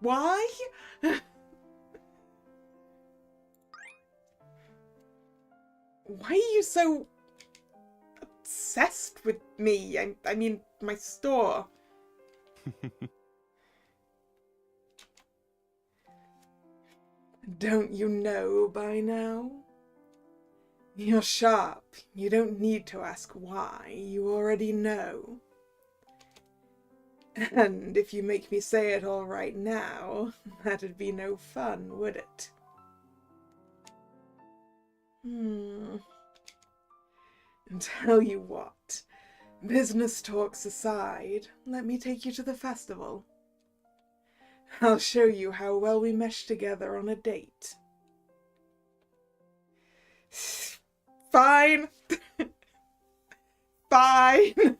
[SPEAKER 1] Why? Why are you so obsessed with me? I mean, my store. Don't you know by now? You're sharp. You don't need to ask why. You already know. And if you make me say it all right now, that'd be no fun, would it? Tell you what, business talks aside, let me take you to the festival. I'll show you how well we mesh together on a date. Fine. Fine.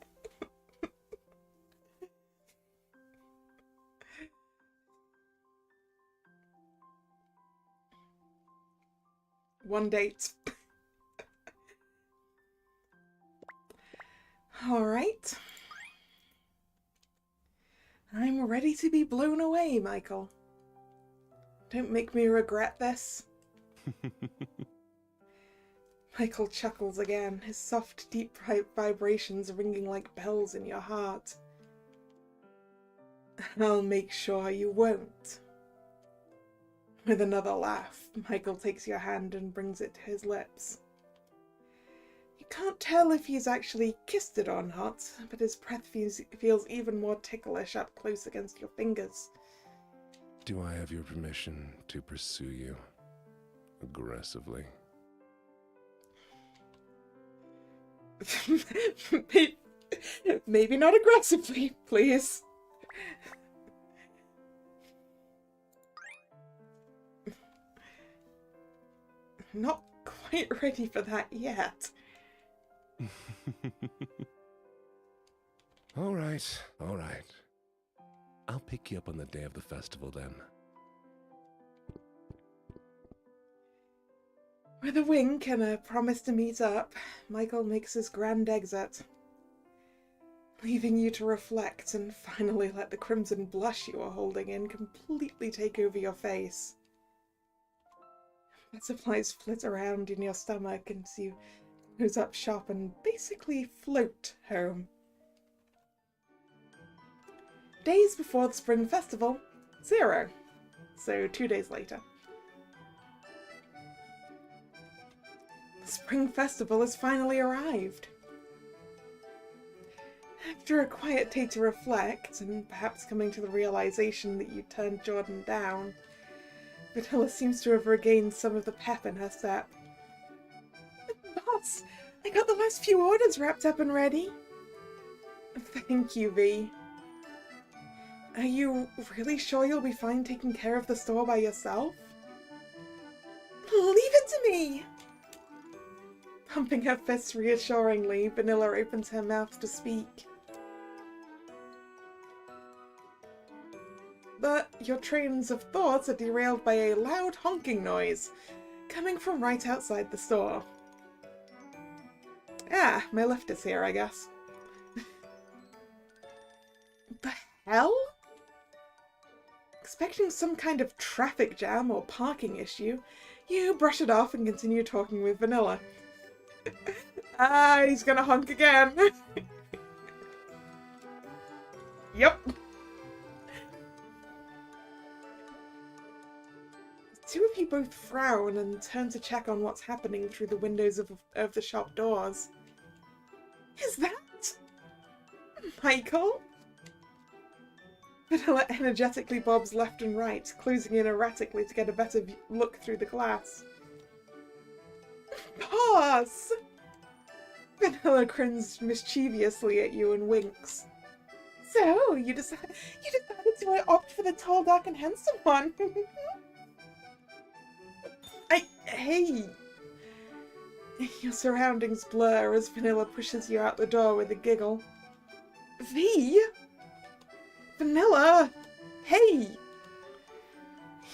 [SPEAKER 1] One date. All right. I'm ready to be blown away, Michael. Don't make me regret this. Michael chuckles again, his soft, deep vibrations ringing like bells in your heart. I'll make sure you won't. With another laugh, Michael takes your hand and brings it to his lips. You can't tell if he's actually kissed it or not, but his breath feels even more ticklish up close against your fingers.
[SPEAKER 3] Do I have your permission to pursue you aggressively?
[SPEAKER 1] Maybe not aggressively, please. Not quite ready for that yet.
[SPEAKER 3] All right. I'll pick you up on the day of the festival then.
[SPEAKER 1] With a wink and a promise to meet up, Michael makes his grand exit, leaving you to reflect and finally let the crimson blush you were holding in completely take over your face. Butterflies flit around in your stomach and you close up shop and basically float home. Days before the spring festival, 0. So 2 days later. The spring festival has finally arrived. After a quiet day to reflect, and perhaps coming to the realization that you turned Jordan down, Vanilla seems to have regained some of the pep in her step. Boss, I got the last few orders wrapped up and ready. Thank you, V. Are you really sure you'll be fine taking care of the store by yourself? Leave it to me! Pumping her fists reassuringly, Vanilla opens her mouth to speak. But your trains of thoughts are derailed by a loud honking noise, coming from right outside the store. Ah, my lift is here, I guess. The hell? Expecting some kind of traffic jam or parking issue, you brush it off and continue talking with Vanilla. Ah, he's gonna honk again. Yep. Two of you both frown and turn to check on what's happening through the windows of the shop doors. Is that Michael? Vanilla energetically bobs left and right, closing in erratically to get a better look through the glass. Boss! Vanilla grins mischievously at you and winks. So, you decided to opt for the tall, dark, and handsome one. Hey! Your surroundings blur as Vanilla pushes you out the door with a giggle. V? Vanilla! Hey!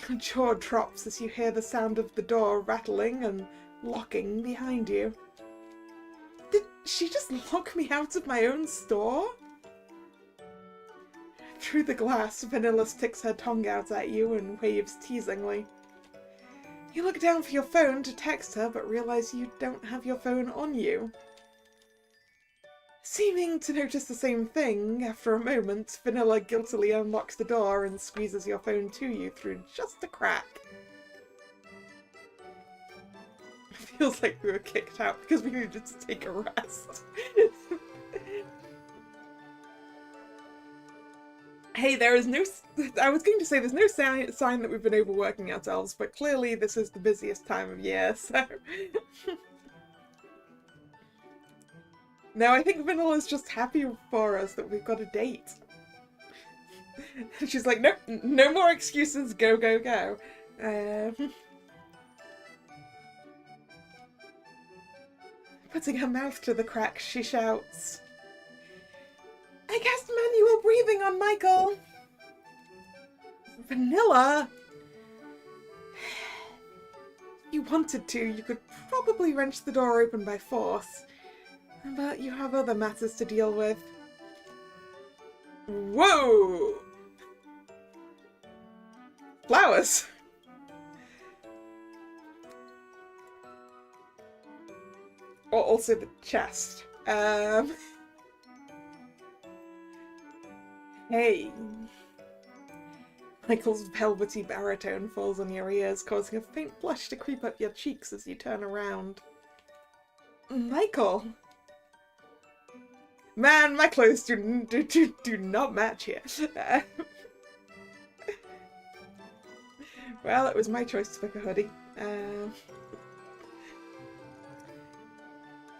[SPEAKER 1] Your jaw drops as you hear the sound of the door rattling and locking behind you. Did she just lock me out of my own store? Through the glass, Vanilla sticks her tongue out at you and waves teasingly. You look down for your phone to text her, but realise you don't have your phone on you. Seeming to notice the same thing, after a moment, Vanilla guiltily unlocks the door and squeezes your phone to you through just a crack. It feels like we were kicked out because we needed to take a rest. Hey, there is no... I was going to say there's no sign that we've been overworking ourselves, but clearly this is the busiest time of year, so... No, I think Vanilla's just happy for us that we've got a date. She's like, nope, no more excuses, go, go, go. Putting her mouth to the crack, she shouts, I cast manual breathing on Michael! Vanilla? If you wanted to, you could probably wrench the door open by force. But you have other matters to deal with. Whoa! Flowers! Or also the chest. Hey. Michael's velvety baritone falls on your ears, causing a faint blush to creep up your cheeks as you turn around. Michael! Man, my clothes do not match here. Well, it was my choice to pick a hoodie.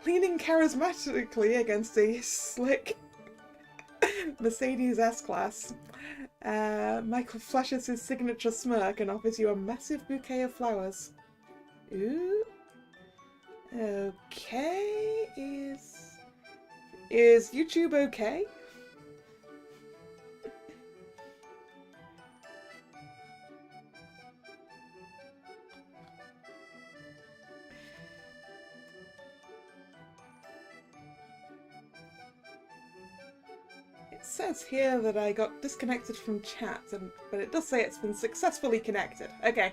[SPEAKER 1] Leaning charismatically against a slick Mercedes S-Class, Michael flashes his signature smirk and offers you a massive bouquet of flowers. Ooh. Okay, Is YouTube okay? It says here that I got disconnected from chat, but it does say it's been successfully connected. Okay.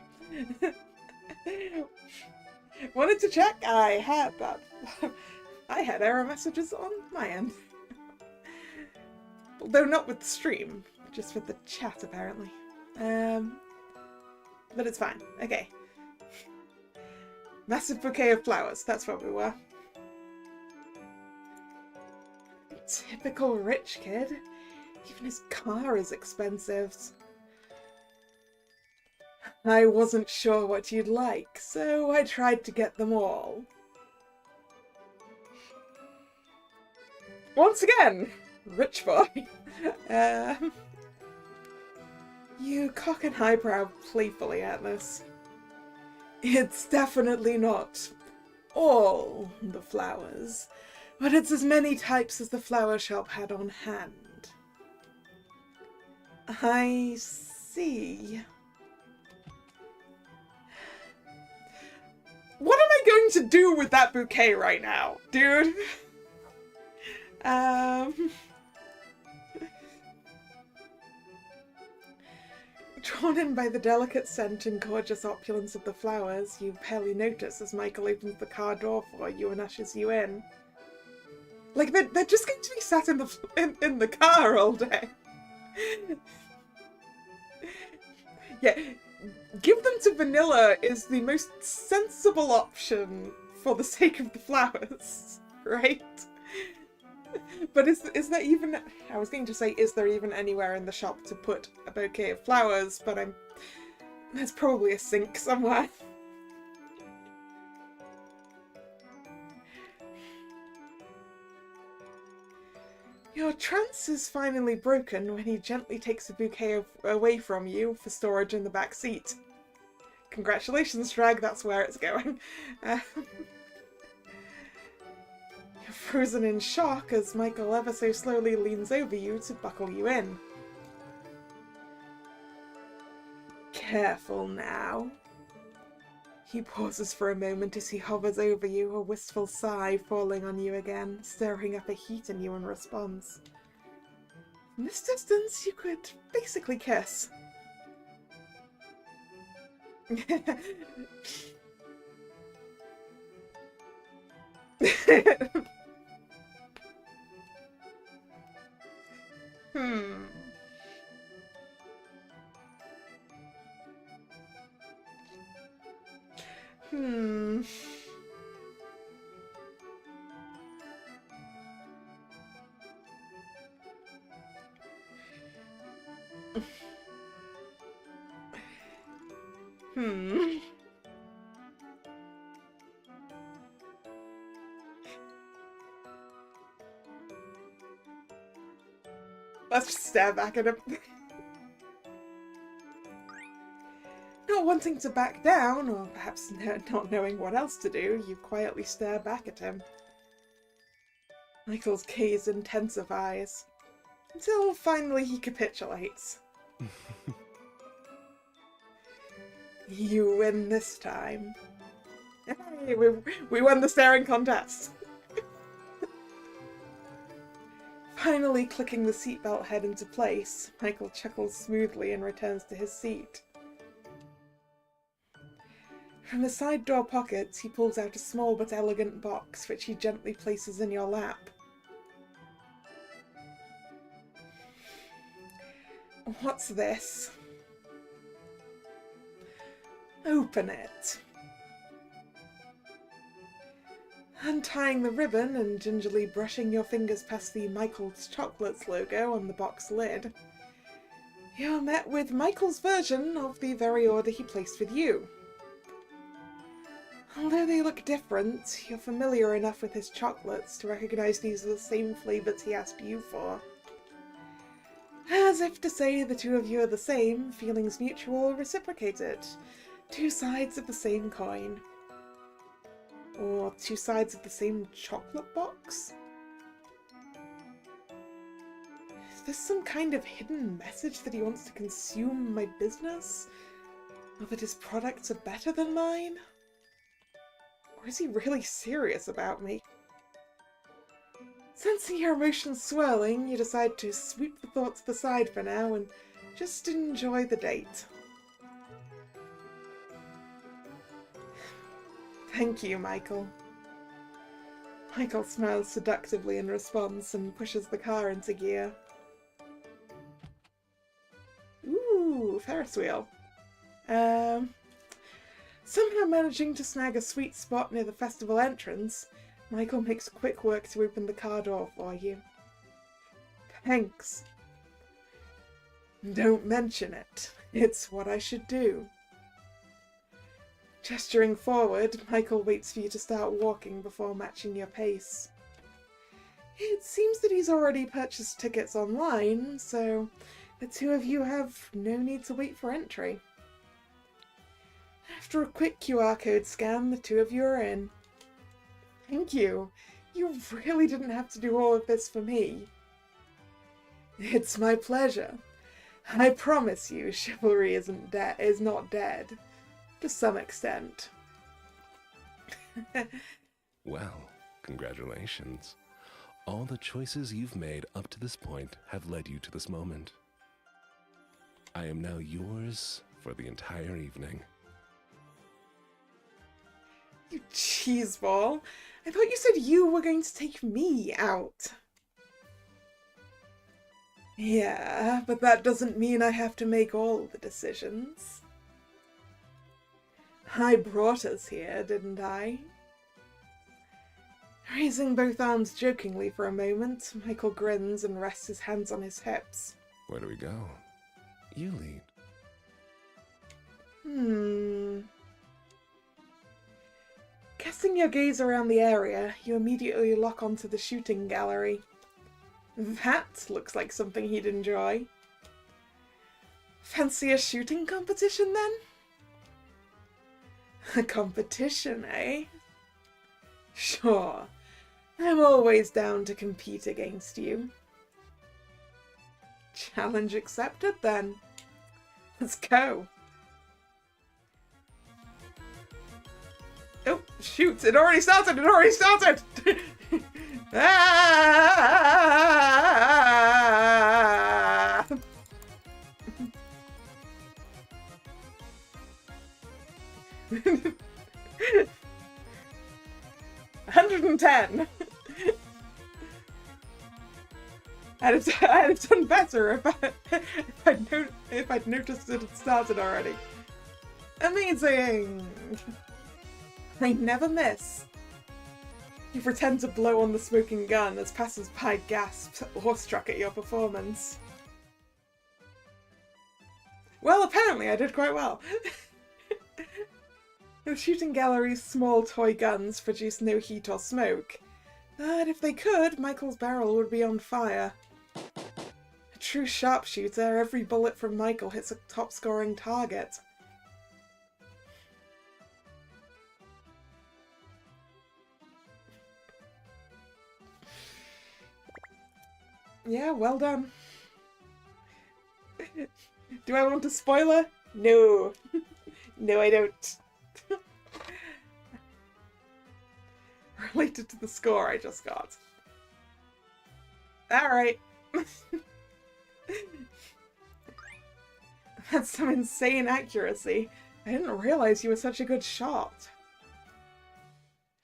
[SPEAKER 1] Wanted to check? I had that. I had error messages on my end. Although not with the stream, just with the chat apparently. But it's fine. Okay. Massive bouquet of flowers, that's what we were. Typical rich kid. Even his car is expensive. I wasn't sure what you'd like, so I tried to get them all. Once again, rich boy. You cock an eyebrow playfully at this. It's definitely not all the flowers, but it's as many types as the flower shop had on hand. I see. What am I going to do with that bouquet right now, dude? Drawn in by the delicate scent and gorgeous opulence of the flowers, you barely notice as Michael opens the car door for you and ushers you in. Like, they're just going to be sat in the car all day. Yeah, give them to Vanilla is the most sensible option for the sake of the flowers, right? But is there even... I was going to say, is there even anywhere in the shop to put a bouquet of flowers, but there's probably a sink somewhere. Your trance is finally broken when he gently takes a bouquet away from you for storage in the back seat. Congratulations, Drag, that's where it's going. You're frozen in shock as Michael ever so slowly leans over you to buckle you in. Careful now. He pauses for a moment as he hovers over you, a wistful sigh falling on you again, stirring up a heat in you in response. From this distance, you could basically kiss. Hmm. Hmm. Hmm. Let's just stare back at him. Not wanting to back down, or perhaps not knowing what else to do, you quietly stare back at him. Michael's gaze intensifies, until finally he capitulates. You win this time. Hey, we won the staring contest! Finally clicking the seatbelt head into place, Michael chuckles smoothly and returns to his seat. From the side door pockets, he pulls out a small but elegant box, which he gently places in your lap. What's this? Open it. Untying the ribbon and gingerly brushing your fingers past the Michael's Chocolates logo on the box lid, you're met with Michael's version of the very order he placed with you. Although they look different, you're familiar enough with his chocolates to recognise these are the same flavours he asked you for. As if to say the two of you are the same, feelings mutual, reciprocated. Two sides of the same coin. Or two sides of the same chocolate box? Is this some kind of hidden message that he wants to consume my business? Or that his products are better than mine? Or is he really serious about me? Sensing your emotions swirling, you decide to sweep the thoughts aside for now and just enjoy the date. Thank you, Michael. Michael smiles seductively in response and pushes the car into gear. Ooh, Ferris wheel. Somehow managing to snag a sweet spot near the festival entrance, Michael makes quick work to open the car door for you. Thanks. Don't mention it. It's what I should do. Gesturing forward, Michael waits for you to start walking before matching your pace. It seems that he's already purchased tickets online, so the two of you have no need to wait for entry. After a quick QR code scan, the two of you are in. Thank you. You really didn't have to do all of this for me. It's my pleasure. I promise you, chivalry is not dead. To some extent.
[SPEAKER 3] Well, congratulations. All the choices you've made up to this point have led you to this moment. I am now yours for the entire evening.
[SPEAKER 1] You cheeseball. I thought you said you were going to take me out. Yeah, but that doesn't mean I have to make all the decisions. I brought us here, didn't I? Raising both arms jokingly for a moment, Michael grins and rests his hands on his hips.
[SPEAKER 3] Where do we go? You lead.
[SPEAKER 1] Casting your gaze around the area, you immediately lock onto the shooting gallery. That looks like something he'd enjoy. Fancy a shooting competition, then? A competition, eh? Sure. I'm always down to compete against you. Challenge accepted, then. Let's go. Oh, shoot! It already started! It already started! Ah! 10. I'd have done better if I'd noticed it had started already. Amazing! I never miss. You pretend to blow on the smoking gun as passers-by gasp, awestruck at your performance. Well, apparently I did quite well. The shooting gallery's small toy guns produce no heat or smoke. But if they could, Michael's barrel would be on fire. A true sharpshooter, every bullet from Michael hits a top-scoring target. Yeah, well done. Do I want a spoiler? No. No, I don't. Related to the score I just got. Alright. That's some insane accuracy. I didn't realize you were such a good shot.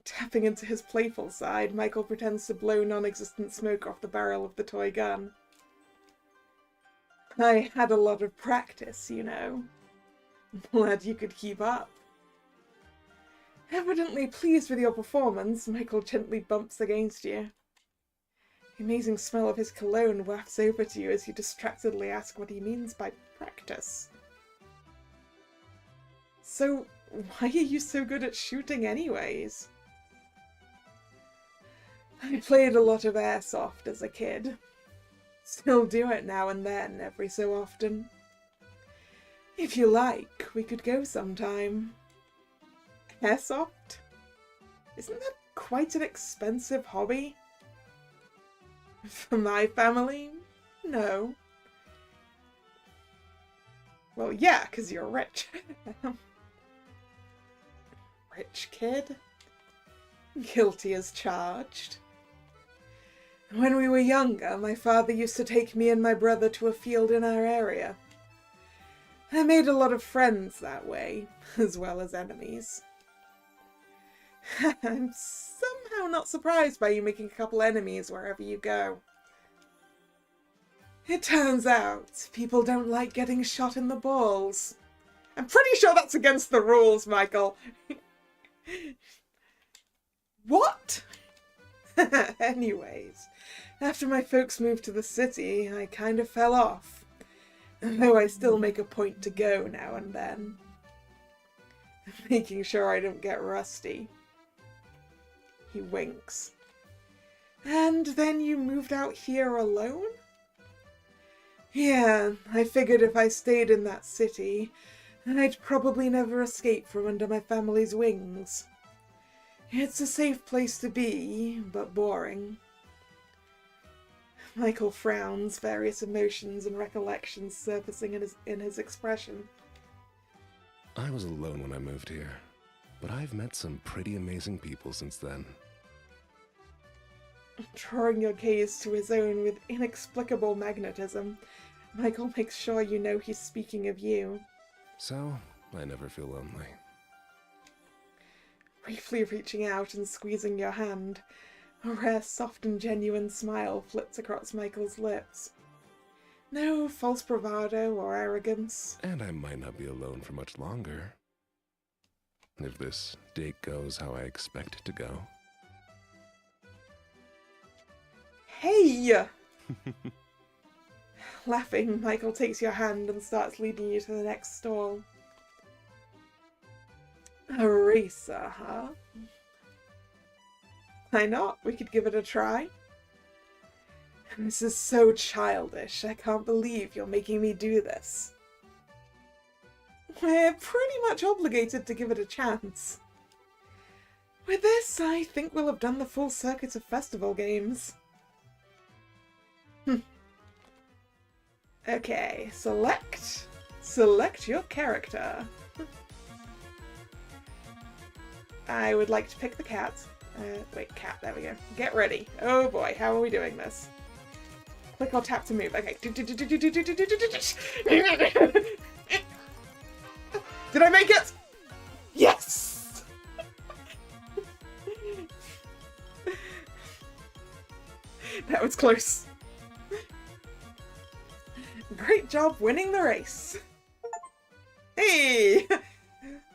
[SPEAKER 1] Tapping into his playful side, Michael pretends to blow non-existent smoke off the barrel of the toy gun. I had a lot of practice, you know. Glad you could keep up. Evidently pleased with your performance, Michael gently bumps against you. The amazing smell of his cologne wafts over to you as you distractedly ask what he means by practice. So, why are you so good at shooting anyways? I played a lot of airsoft as a kid. Still do it now and then, every so often. If you like, we could go sometime. Airsoft? Isn't that quite an expensive hobby? For my family? No. Well, yeah, 'cause you're rich. Rich kid? Guilty as charged. When we were younger, my father used to take me and my brother to a field in our area. I made a lot of friends that way, as well as enemies. I'm somehow not surprised by you making a couple enemies wherever you go. It turns out, people don't like getting shot in the balls. I'm pretty sure that's against the rules, Michael. What? Anyways, after my folks moved to the city, I kind of fell off. Though I still make a point to go now and then. Making sure I don't get rusty. He winks. And then you moved out here alone? Yeah, I figured if I stayed in that city, I'd probably never escape from under my family's wings. It's a safe place to be, but boring. Michael frowns, various emotions and recollections surfacing in his expression.
[SPEAKER 3] I was alone when I moved here, but I've met some pretty amazing people since then.
[SPEAKER 1] Drawing your gaze to his own with inexplicable magnetism, Michael makes sure you know he's speaking of you.
[SPEAKER 3] So, I never feel lonely.
[SPEAKER 1] Briefly reaching out and squeezing your hand, a rare, soft and genuine smile flits across Michael's lips. No false bravado or arrogance.
[SPEAKER 3] And I might not be alone for much longer. If this date goes how I expect it to go.
[SPEAKER 1] Hey! Laughing, Michael takes your hand and starts leading you to the next stall. A racer, huh? Why not? We could give it a try. This is so childish. I can't believe you're making me do this. We're pretty much obligated to give it a chance. With this, I think we'll have done the full circuit of festival games. Okay, select your character. I would like to pick the cat. Wait, cat, there we go. Get ready. Oh boy, how are we doing this? Click or tap to move. Okay. Did I make it? Yes! That was close. Great job winning the race. Hey!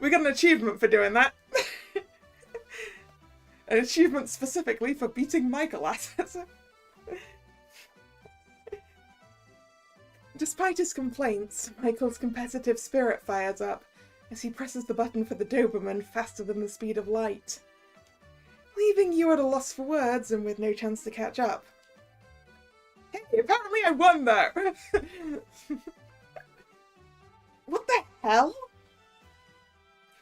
[SPEAKER 1] We got an achievement for doing that. An achievement specifically for beating Michael at it. Despite his complaints, Michael's competitive spirit fires up as he presses the button for the Doberman faster than the speed of light, leaving you at a loss for words and with no chance to catch up. Hey, apparently I won though! What the hell?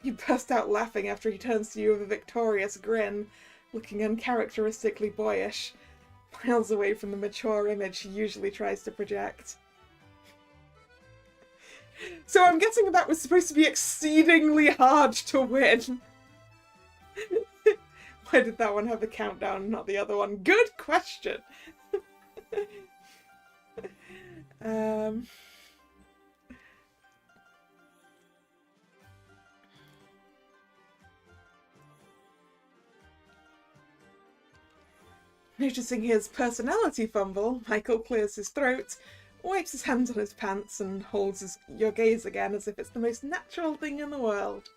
[SPEAKER 1] You burst out laughing after he turns to you with a victorious grin, looking uncharacteristically boyish, miles away from the mature image he usually tries to project. So I'm guessing that was supposed to be exceedingly hard to win. Why did that one have a countdown and not the other one? Good question! Noticing his personality fumble, Michael clears his throat, wipes his hands on his pants, and holds your gaze again as if it's the most natural thing in the world.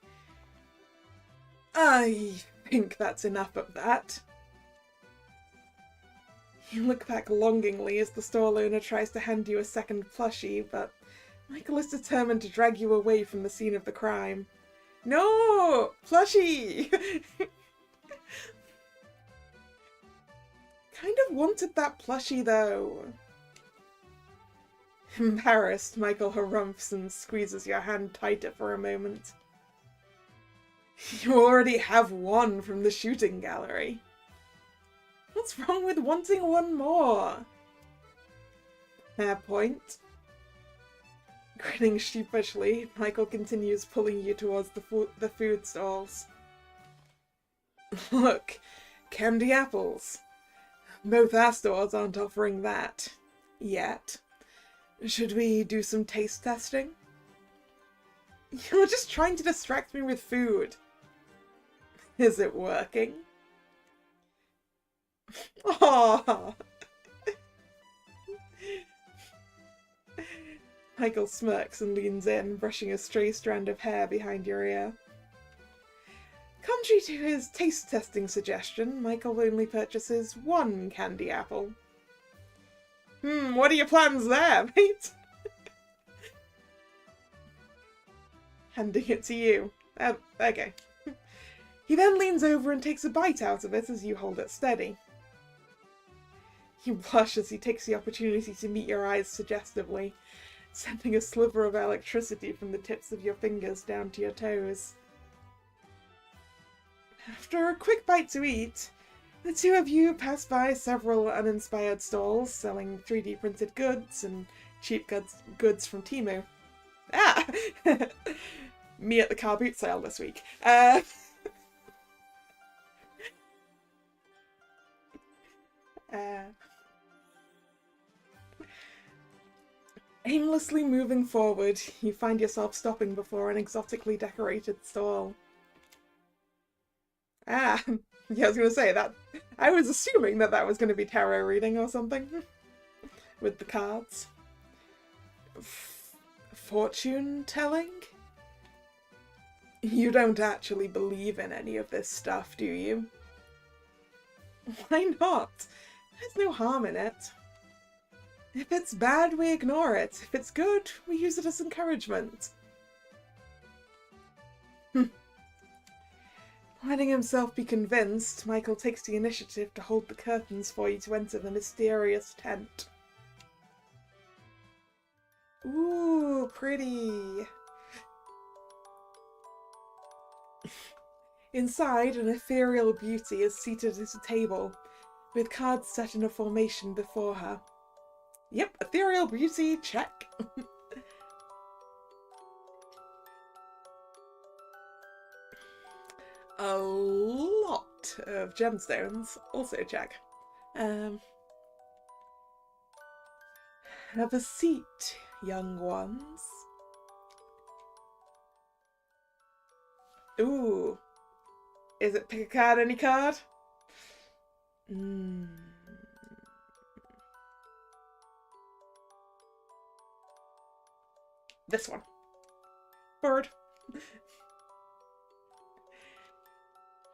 [SPEAKER 1] I think that's enough of that. You look back longingly as the store owner tries to hand you a second plushie, but Michael is determined to drag you away from the scene of the crime. No! Plushie! Kind of wanted that plushie, though. Embarrassed, Michael harumphs and squeezes your hand tighter for a moment. You already have one from the shooting gallery. What's wrong with wanting one more? Fair point. Grinning sheepishly, Michael continues pulling you towards the food stalls. Look, candy apples. Both our stores aren't offering that. Yet. Should we do some taste testing? You're just trying to distract me with food. Is it working? Aww. Michael smirks and leans in, brushing a stray strand of hair behind your ear. Contrary to his taste-testing suggestion, Michael only purchases one candy apple. What are your plans there, mate? Handing it to you. Okay. He then leans over and takes a bite out of it as you hold it steady. You blush as he takes the opportunity to meet your eyes suggestively, sending a sliver of electricity from the tips of your fingers down to your toes. After a quick bite to eat, the two of you pass by several uninspired stalls selling 3D printed goods and cheap goods from Temu. Ah! Me at the car boot sale this week. Aimlessly moving forward, you find yourself stopping before an exotically decorated stall. Ah, yeah, I was going to say that. I was assuming that was going to be tarot reading or something. With the cards. Fortune telling? You don't actually believe in any of this stuff, do you? Why not? There's no harm in it. If it's bad, we ignore it. If it's good, we use it as encouragement. Letting himself be convinced, Michael takes the initiative to hold the curtains for you to enter the mysterious tent. Ooh, pretty. Inside, an ethereal beauty is seated at a table, with cards set in a formation before her. Yep, ethereal beauty, check. A lot of gemstones, also check. Have a seat, young ones. Ooh. Is it pick a card, any card? This one. Bird.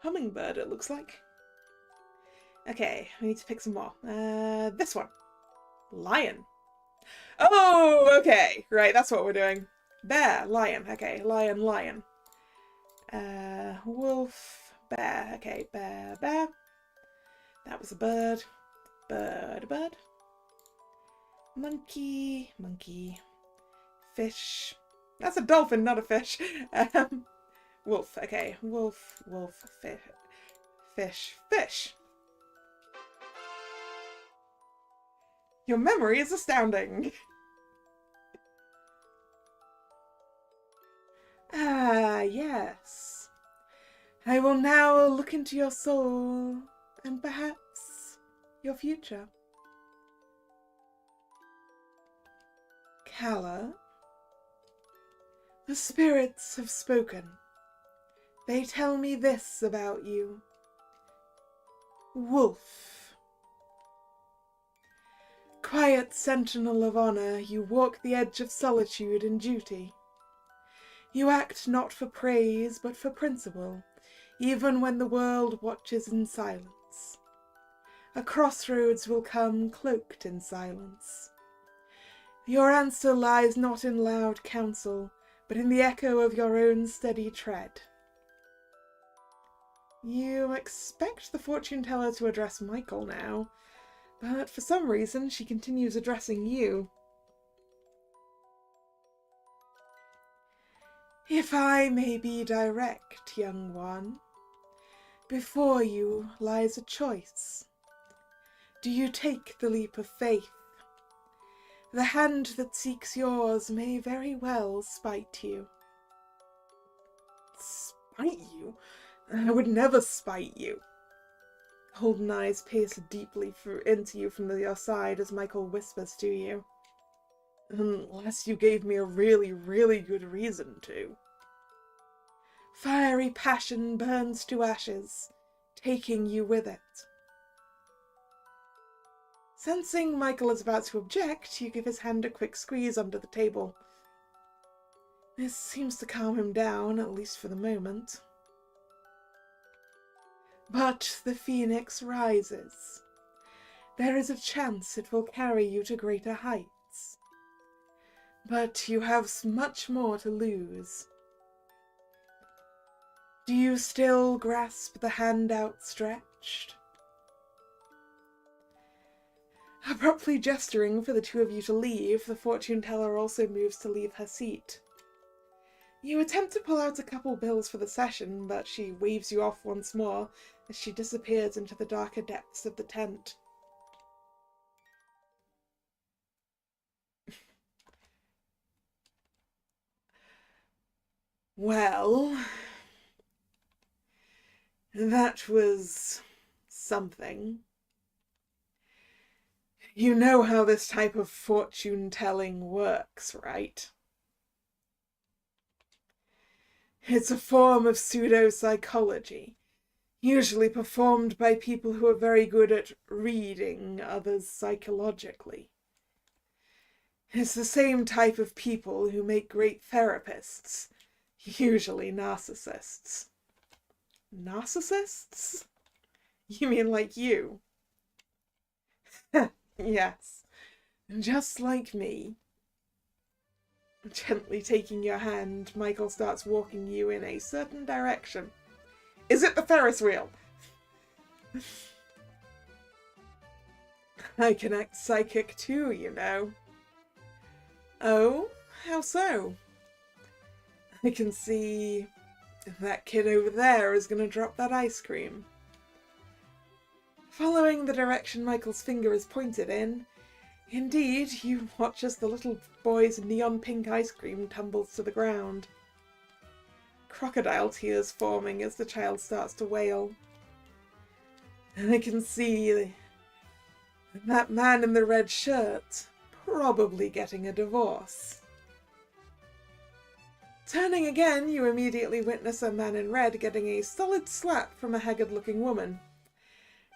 [SPEAKER 1] Hummingbird, it looks like. Okay, we need to pick some more. This one. Lion. Oh, okay. Right, that's what we're doing. Bear, lion. Okay, lion, lion. Wolf, bear. Okay, bear, bear. That was a bird. Bird, bird. Monkey, monkey. Fish. That's a dolphin, not a fish. Wolf. Okay, wolf, wolf, fish. Fish, fish. Your memory is astounding. Ah, yes. I will now look into your soul and perhaps your future. Kalla, the spirits have spoken. They tell me this about you. Wolf. Quiet sentinel of honor, you walk the edge of solitude and duty. You act not for praise, but for principle, even when the world watches in silence. A crossroads will come cloaked in silence. Your answer lies not in loud counsel, but in the echo of your own steady tread. You expect the fortune teller to address Michael now, but for some reason she continues addressing you. If I may be direct, young one, before you lies a choice. Do you take the leap of faith? The hand that seeks yours may very well spite you. Spite you? I would never spite you. Golden eyes pierce deeply into you from your side as Michael whispers to you. Unless you gave me a really, really good reason to. Fiery passion burns to ashes, taking you with it. Sensing Michael is about to object, you give his hand a quick squeeze under the table. This seems to calm him down, at least for the moment. But the phoenix rises. There is a chance it will carry you to greater heights. But you have much more to lose. Do you still grasp the hand outstretched? Abruptly gesturing for the two of you to leave, the fortune teller also moves to leave her seat. You attempt to pull out a couple bills for the session, but she waves you off once more as she disappears into the darker depths of the tent. Well, that was something. You know how this type of fortune-telling works, right? It's a form of pseudo-psychology, usually performed by people who are very good at reading others psychologically. It's the same type of people who make great therapists, usually narcissists. Narcissists? You mean like you? Yes, just like me. Gently taking your hand, Michael starts walking you in a certain direction. Is it the Ferris wheel? I can act psychic too, you know. Oh, how so? I can see that kid over there is going to drop that ice cream. Following the direction Michael's finger is pointed in, indeed, you watch as the little boy's neon pink ice cream tumbles to the ground. Crocodile tears forming as the child starts to wail. And I can see that man in the red shirt probably getting a divorce. Turning again, you immediately witness a man in red getting a solid slap from a haggard-looking woman.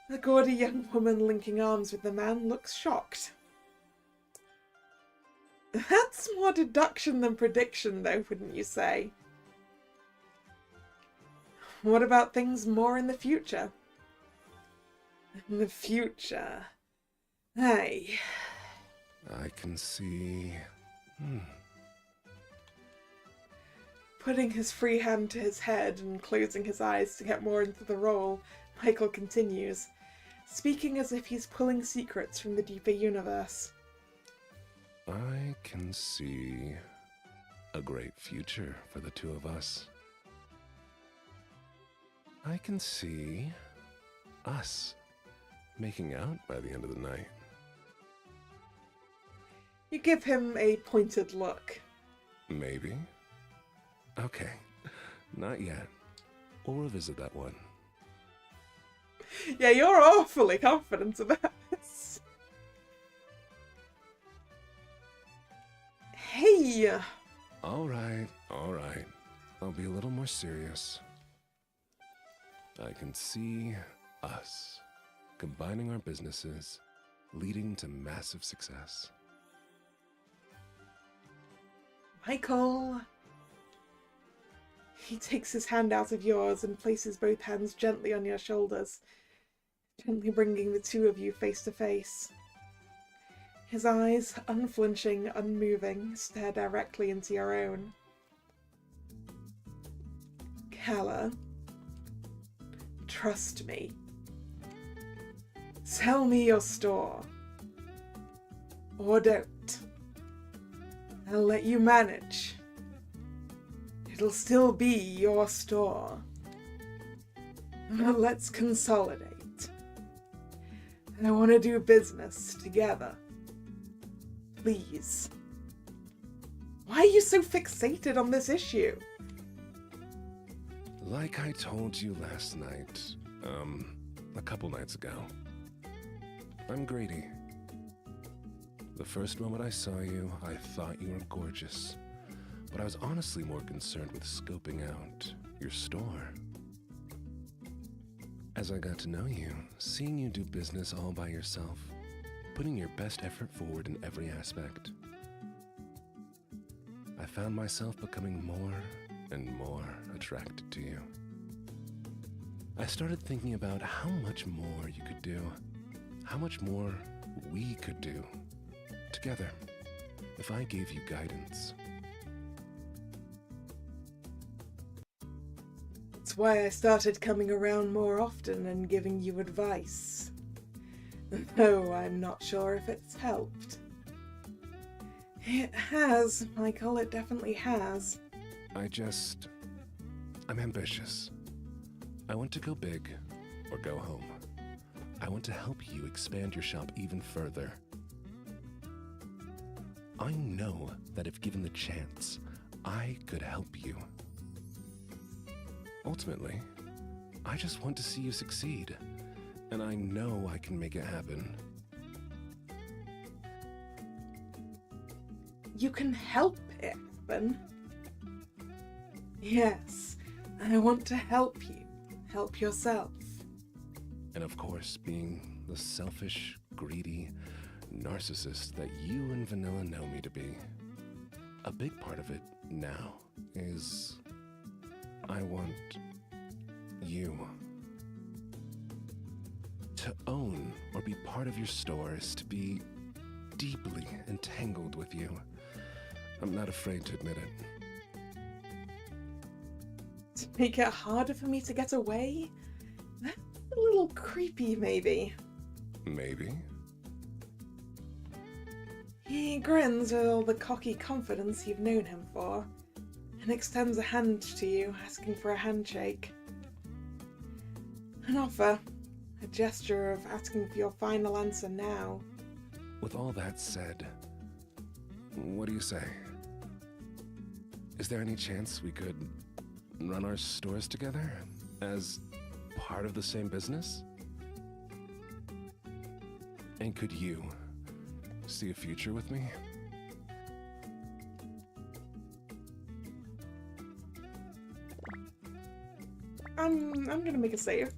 [SPEAKER 1] The gaudy young woman linking arms with the man looks shocked. That's more deduction than prediction, though, wouldn't you say? What about things more in the future? In the future... Hey...
[SPEAKER 3] I can see...
[SPEAKER 1] Putting his free hand to his head and closing his eyes to get more into the role, Michael continues, speaking as if he's pulling secrets from the deeper universe.
[SPEAKER 3] I can see a great future for the two of us. I can see us making out by the end of the night.
[SPEAKER 1] You give him a pointed look.
[SPEAKER 3] Maybe. Okay, not yet. We'll revisit that one.
[SPEAKER 1] Yeah, you're awfully confident about this. Hey!
[SPEAKER 3] All right. I'll be a little more serious. I can see us combining our businesses, leading to massive success.
[SPEAKER 1] Michael! He takes his hand out of yours and places both hands gently on your shoulders, gently bringing the two of you face to face. His eyes, unflinching, unmoving, stare directly into your own. Kalla, trust me. Sell me your store. Or don't. I'll let you manage. It'll still be your store. But let's consolidate. I want to do business together. Please. Why are you so fixated on this issue?
[SPEAKER 3] Like I told you last night, a couple nights ago, I'm greedy. The first moment I saw you, I thought you were gorgeous, but I was honestly more concerned with scoping out your store. As I got to know you, seeing you do business all by yourself, putting your best effort forward in every aspect, I found myself becoming more and more attracted to you. I started thinking about how much more you could do, how much more we could do together if I gave you guidance.
[SPEAKER 1] That's why I started coming around more often and giving you advice. Though I'm not sure if it's helped. It has, Michael, it definitely has.
[SPEAKER 3] I'm ambitious. I want to go big or go home. I want to help you expand your shop even further. I know that if given the chance, I could help you. Ultimately, I just want to see you succeed, and I know I can make it happen.
[SPEAKER 1] You can help it happen. Yes, I want to help you. Help yourself.
[SPEAKER 3] And of course, being the selfish, greedy narcissist that you and Vanilla know me to be, a big part of it now is I want you. To own or be part of your store is to be deeply entangled with you. I'm not afraid to admit it.
[SPEAKER 1] To make it harder for me to get away? That's a little creepy, maybe.
[SPEAKER 3] Maybe.
[SPEAKER 1] He grins with all the cocky confidence you've known him for, and extends a hand to you, asking for a handshake. An offer, a gesture of asking for your final answer now.
[SPEAKER 3] With all that said, what do you say? Is there any chance we could run our stores together as part of the same business? And could you see a future with me?
[SPEAKER 1] I'm gonna make a save.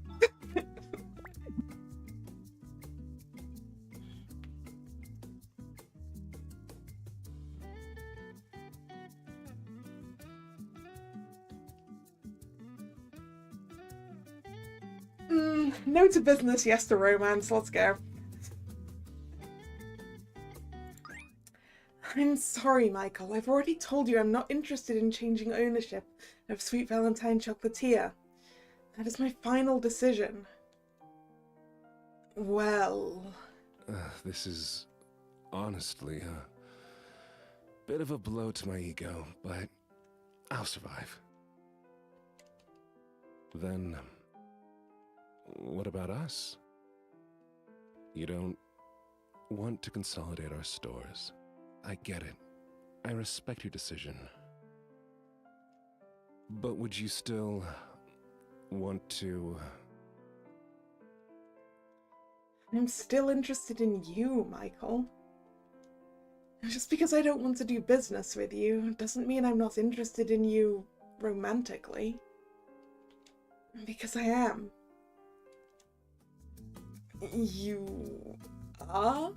[SPEAKER 1] No to business, yes to romance. Let's go. I'm sorry, Michael. I've already told you I'm not interested in changing ownership of Sweet Valentine Chocolatier. That is my final decision. Well...
[SPEAKER 3] This is honestly a bit of a blow to my ego, but I'll survive. Then, what about us? You don't want to consolidate our stores. I get it. I respect your decision. But would you still want to...
[SPEAKER 1] I'm still interested in you, Michael. Just because I don't want to do business with you doesn't mean I'm not interested in you romantically. Because I am. You are?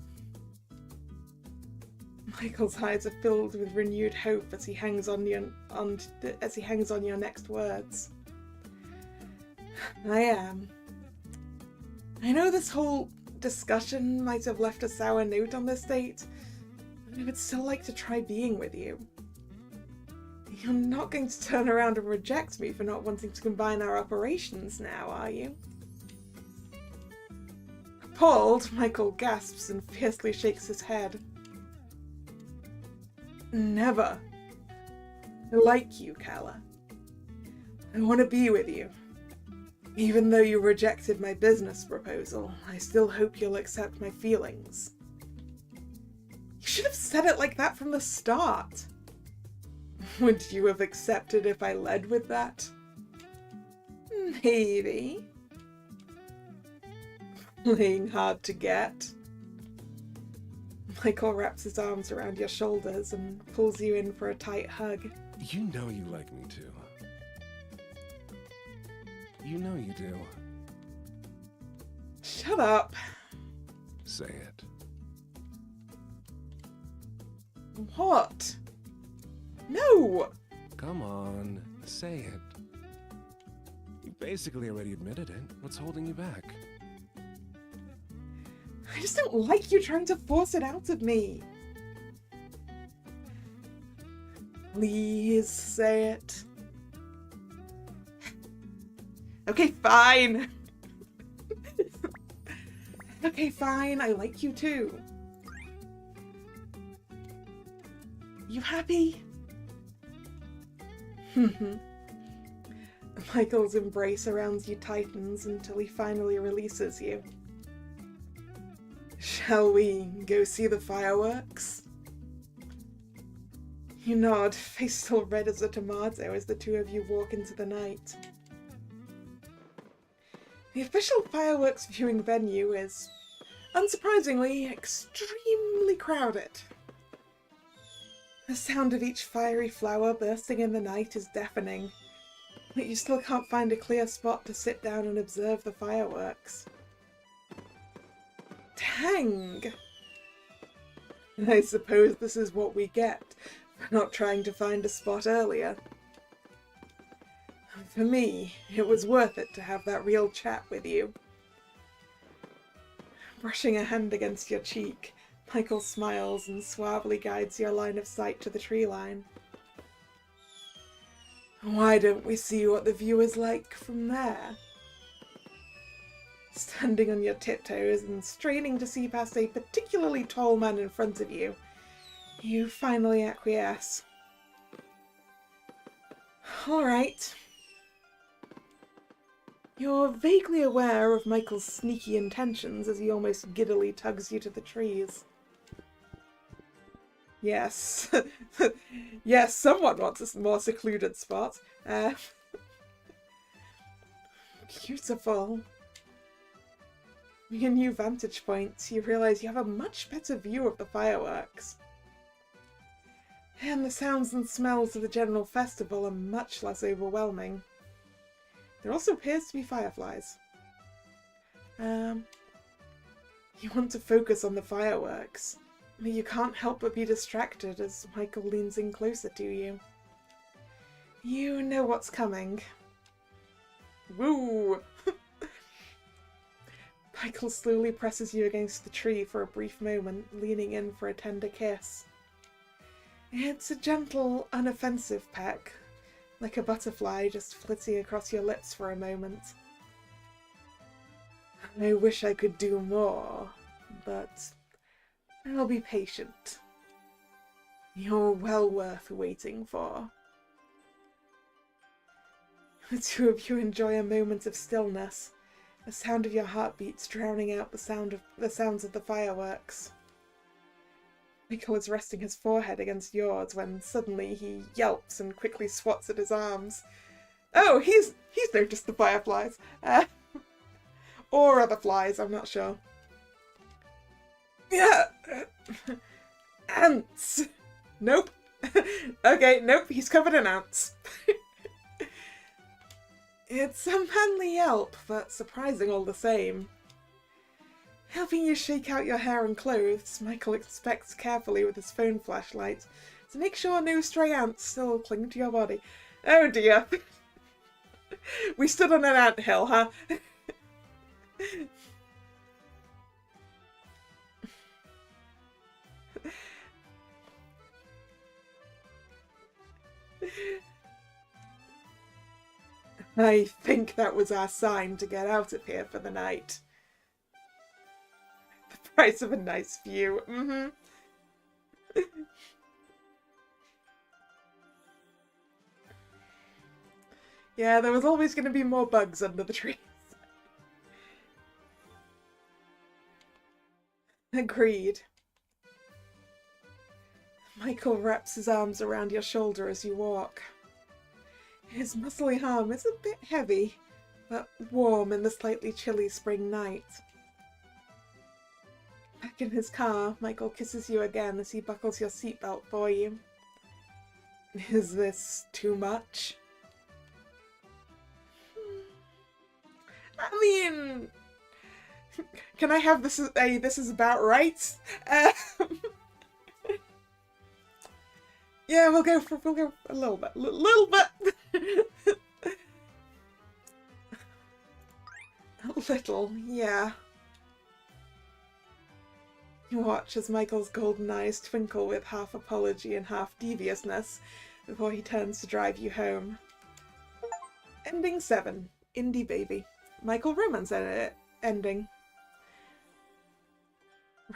[SPEAKER 1] Michael's eyes are filled with renewed hope as he hangs on your next words. I am. I know this whole discussion might have left a sour note on this date, but I would still like to try being with you. You're not going to turn around and reject me for not wanting to combine our operations now, are you? Appalled, Michael gasps and fiercely shakes his head. Never. I like you, Kalla. I want to be with you. Even though you rejected my business proposal, I still hope you'll accept my feelings. You should have said it like that from the start. Would you have accepted if I led with that? Maybe. Playing hard to get. Michael wraps his arms around your shoulders and pulls you in for a tight hug.
[SPEAKER 3] You know you like me too. You know you do.
[SPEAKER 1] Shut up.
[SPEAKER 3] Say it.
[SPEAKER 1] What? No!
[SPEAKER 3] Come on, say it. You basically already admitted it. What's holding you back?
[SPEAKER 1] I just don't like you trying to force it out of me. Please say it. Okay, fine. Okay, fine. I like you too. You happy? Michael's embrace around you tightens until he finally releases you. Shall we go see the fireworks? You nod, face still red as a tomato as the two of you walk into the night. The official fireworks viewing venue is, unsurprisingly, extremely crowded. The sound of each fiery flower bursting in the night is deafening, but you still can't find a clear spot to sit down and observe the fireworks. Dang! I suppose this is what we get for not trying to find a spot earlier. For me, it was worth it to have that real chat with you. Brushing a hand against your cheek, Michael smiles and suavely guides your line of sight to the tree line. Why don't we see what the view is like from there? Standing on your tiptoes and straining to see past a particularly tall man in front of you, you finally acquiesce. All right. You're vaguely aware of Michael's sneaky intentions as he almost giddily tugs you to the trees. Yes. Yes, someone wants a more secluded spot. Beautiful. With your new vantage point, you realise you have a much better view of the fireworks. And the sounds and smells of the general festival are much less overwhelming. There also appears to be fireflies. You want to focus on the fireworks, but you can't help but be distracted as Michael leans in closer to you. You know what's coming. Woo! Michael slowly presses you against the tree for a brief moment, leaning in for a tender kiss. It's a gentle, unoffensive peck, like a butterfly just flitting across your lips for a moment. I wish I could do more, but I'll be patient. You're well worth waiting for. The two of you enjoy a moment of stillness, the sound of your heartbeats drowning out the sounds of the fireworks. Michael is resting his forehead against yours when suddenly he yelps and quickly swats at his arms. Oh, he's noticed the fireflies. Or other flies, I'm not sure. Yeah. Ants. Nope. Okay, nope, he's covered in ants. It's a manly yelp, but surprising all the same. Helping you shake out your hair and clothes, Michael inspects carefully with his phone flashlight to make sure no stray ants still cling to your body. Oh dear. We stood on an ant hill, huh? I think that was our sign to get out of here for the night. The price of a nice view. Yeah, there was always going to be more bugs under the trees. Agreed. Michael wraps his arms around your shoulder as you walk. His muscly arm is a bit heavy, but warm in the slightly chilly spring night. Back in his car, Michael kisses you again as he buckles your seatbelt for you. Is this too much? I mean, can I have this is about right? Yeah, we'll go a little bit. Little bit. A little, yeah. You watch as Michael's golden eyes twinkle with half apology and half deviousness before he turns to drive you home. Ending 7. Indie Baby. Michael romance ending.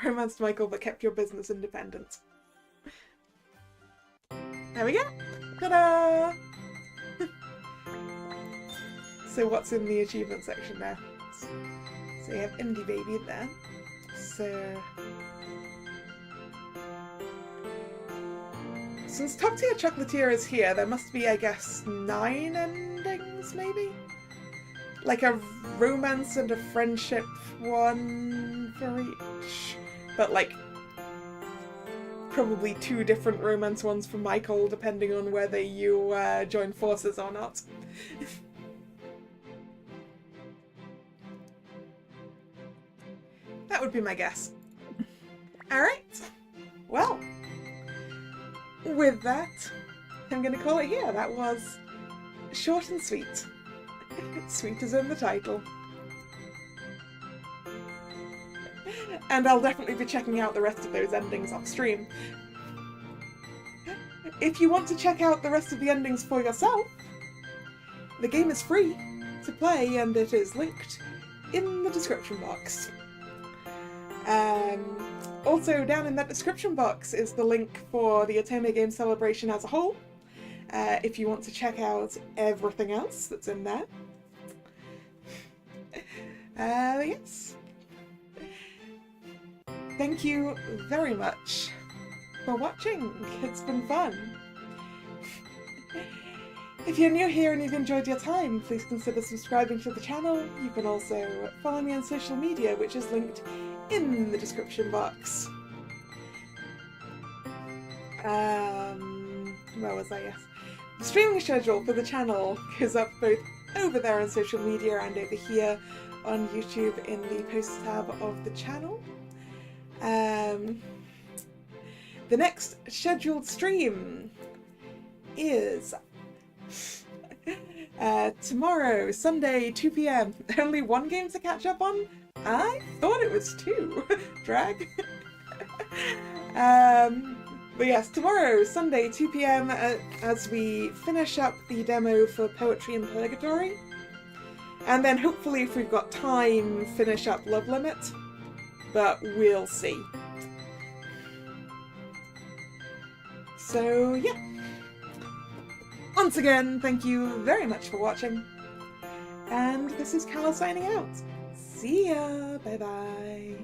[SPEAKER 1] Romanced Michael but kept your business independent. There we go! Ta-da! So what's in the achievement section now? So you have Indie Baby there. So... since Top Tier Chocolatier is here, there must be, I guess, 9 endings, maybe? Like a romance and a friendship one for each. But like, probably 2 different romance ones for Michael, depending on whether you join forces or not. That would be my guess. Alright. Well, with that, I'm going to call it here. That was short and sweet. Sweet is in the title. And I'll definitely be checking out the rest of those endings off stream. If you want to check out the rest of the endings for yourself, the game is free to play and it is linked in the description box. Also down in that description box is the link for the Otome Games Celebration as a whole, if you want to check out everything else that's in there. Yes. Thank you very much for watching. It's been fun. If you're new here and you've enjoyed your time, please consider subscribing to the channel. You can also follow me on social media, which is linked in the description box. Where was I? Yes. The streaming schedule for the channel goes up both over there on social media and over here on YouTube in the posts tab of the channel. The next scheduled stream is tomorrow, Sunday, 2 PM. Only one game to catch up on, I thought it was 2. Drag. But yes, tomorrow, Sunday, 2 p.m, as we finish up the demo for Poetry in Purgatory. And then hopefully, if we've got time, finish up Love Limit. But we'll see. So, yeah. Once again, thank you very much for watching. And this is Kalla signing out. See ya! Bye-bye.